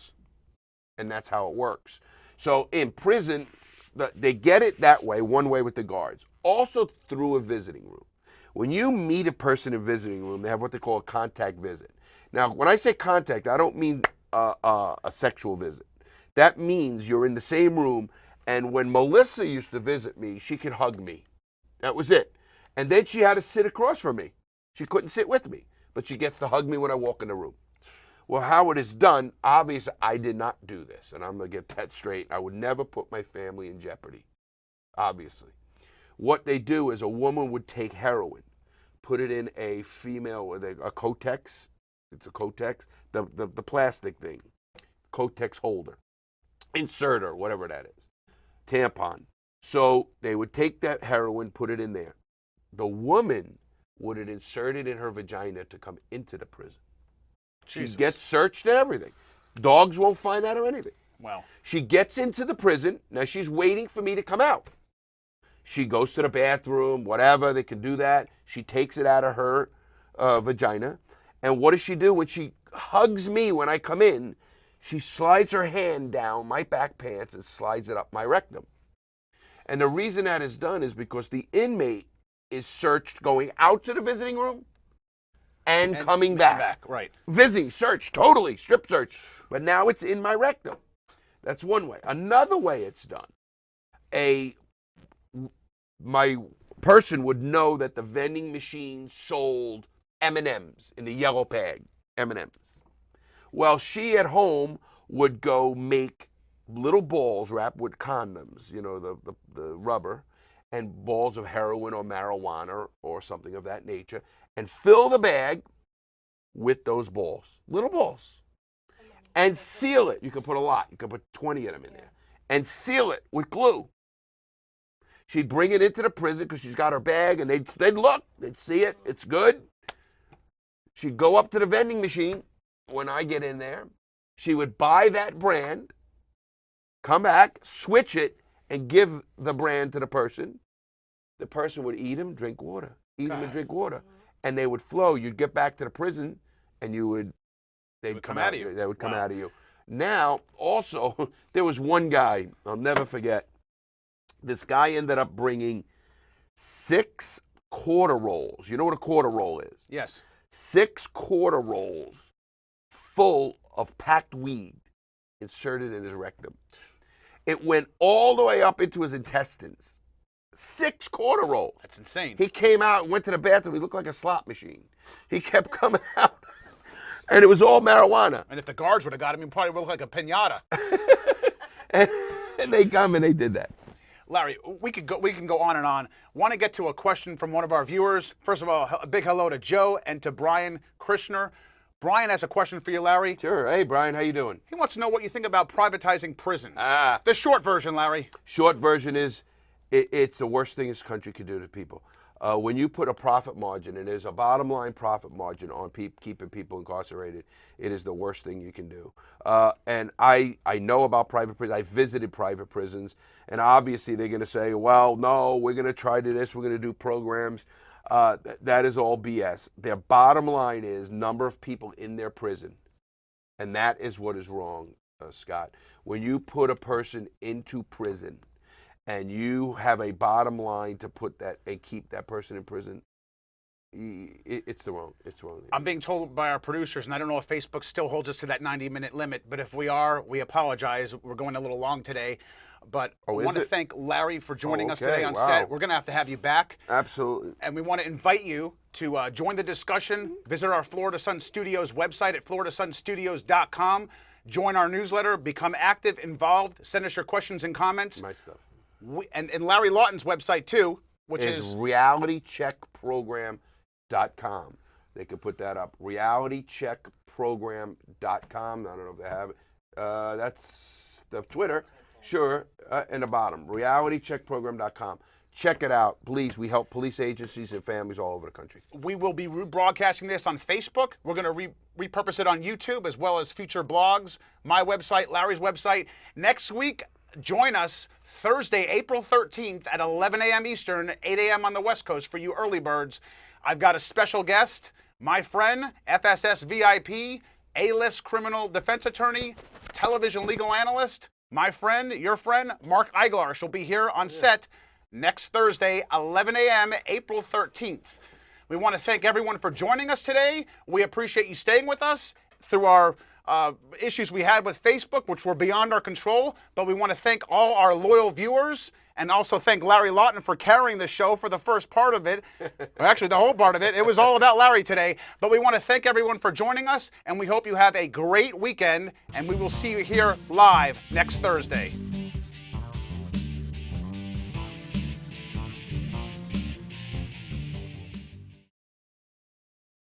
And that's how it works. So in prison, they get it that way, one way with the guards. Also through a visiting room. When you meet a person in a visiting room, they have what they call a contact visit. Now, when I say contact, I don't mean a sexual visit. That means you're in the same room, and when Melissa used to visit me, she could hug me. That was it. And then she had to sit across from me. She couldn't sit with me, but she gets to hug me when I walk in the room. Well, how it is done, obviously, I did not do this, and I'm going to get that straight. I would never put my family in jeopardy, obviously. What they do is a woman would take heroin, put it in a female, with a Kotex. It's a Kotex, the plastic thing, Kotex holder, inserter, whatever that is, tampon. So they would take that heroin, put it in there. The woman would insert it in her vagina to come into the prison. Jesus. She gets searched and everything. Dogs won't find out or anything. Wow. She gets into the prison. Now she's waiting for me to come out. She goes to the bathroom, whatever, they can do that. She takes it out of her vagina. And what does she do when she hugs me when I come in? She slides her hand down my back pants and slides it up my rectum. And the reason that is done is because the inmate is searched going out to the visiting room and coming back. Right. Visiting, search, totally, strip search. But now it's in my rectum. That's one way. Another way it's done, my person would know that the vending machine sold M&Ms in the yellow bag, M&Ms. Well, she at home would go make little balls wrapped with condoms, you know, the rubber, and balls of heroin or marijuana or something of that nature, and fill the bag with those balls, little balls, and seal it. You can put a lot. You can put 20 of them in there, and seal it with glue. She'd bring it into the prison because she's got her bag, and they'd look, they'd see it, it's good. She'd go up to the vending machine when I get in there. She would buy that brand, come back, switch it, and give the brand to the person. The person would eat them, drink water, eat them and drink water, and they would flow. You'd get back to the prison, and they'd come out of you. They would come out of you. Now, also, there was one guy I'll never forget. This guy ended up bringing 6 quarter rolls. You know what a quarter roll is? Yes. 6 quarter rolls full of packed weed inserted in his rectum. It went all the way up into his intestines. 6 quarter rolls. That's insane. He came out and went to the bathroom. He looked like a slot machine. He kept coming out. And it was all marijuana. And if the guards would have got him, he probably would look like a piñata. and they come and they did that. Larry, we can go on and on. Want to get to a question from one of our viewers. First of all, a big hello to Joe and to Brian Krishner. Brian has a question for you, Larry. Sure. Hey, Brian, how you doing? He wants to know what you think about privatizing prisons. The short version, Larry. Short version is it's the worst thing this country could do to people. When you put a profit margin, and there's a bottom line profit margin on keeping people incarcerated, it is the worst thing you can do. And I know about private prisons. I visited private prisons, and obviously they're going to say, well, no, we're going to try to this, we're going to do programs. That is all BS. Their bottom line is number of people in their prison, and that is what is wrong, Scott. When you put a person into prison, and you have a bottom line to put that and keep that person in prison, it's wrong. I'm being told by our producers, and I don't know if Facebook still holds us to that 90-minute limit, but if we are, we apologize. We're going a little long today. But I want to thank Larry for joining us today on set. We're going to have you back. Absolutely. And we want to invite you to join the discussion. Visit our Florida Sun Studios website at floridasunstudios.com. Join our newsletter. Become active, involved. Send us your questions and comments. My stuff. And Larry Lawton's website, too, which is realitycheckprogram.com. They could put that up. realitycheckprogram.com. I don't know if they have it. That's the Twitter. Sure. In the bottom. realitycheckprogram.com. Check it out. Please, we help police agencies and families all over the country. We will be broadcasting this on Facebook. We're going to repurpose it on YouTube as well as future blogs, my website, Larry's website. Next week, join us Thursday, April 13th at 11 a.m. Eastern, 8 a.m. on the West Coast for you early birds. I've got a special guest, my friend, FSS VIP, A-list criminal defense attorney, television legal analyst, my friend, your friend, Mark Eiglarsh will be here on set next Thursday, 11 a.m., April 13th. We want to thank everyone for joining us today. We appreciate you staying with us through our issues we had with Facebook, which were beyond our control, but we want to thank all our loyal viewers and also thank Larry Lawton for carrying the show for the first part of it. Actually, the whole part of it. It was all about Larry today, but we want to thank everyone for joining us, and we hope you have a great weekend, and we will see you here live next Thursday.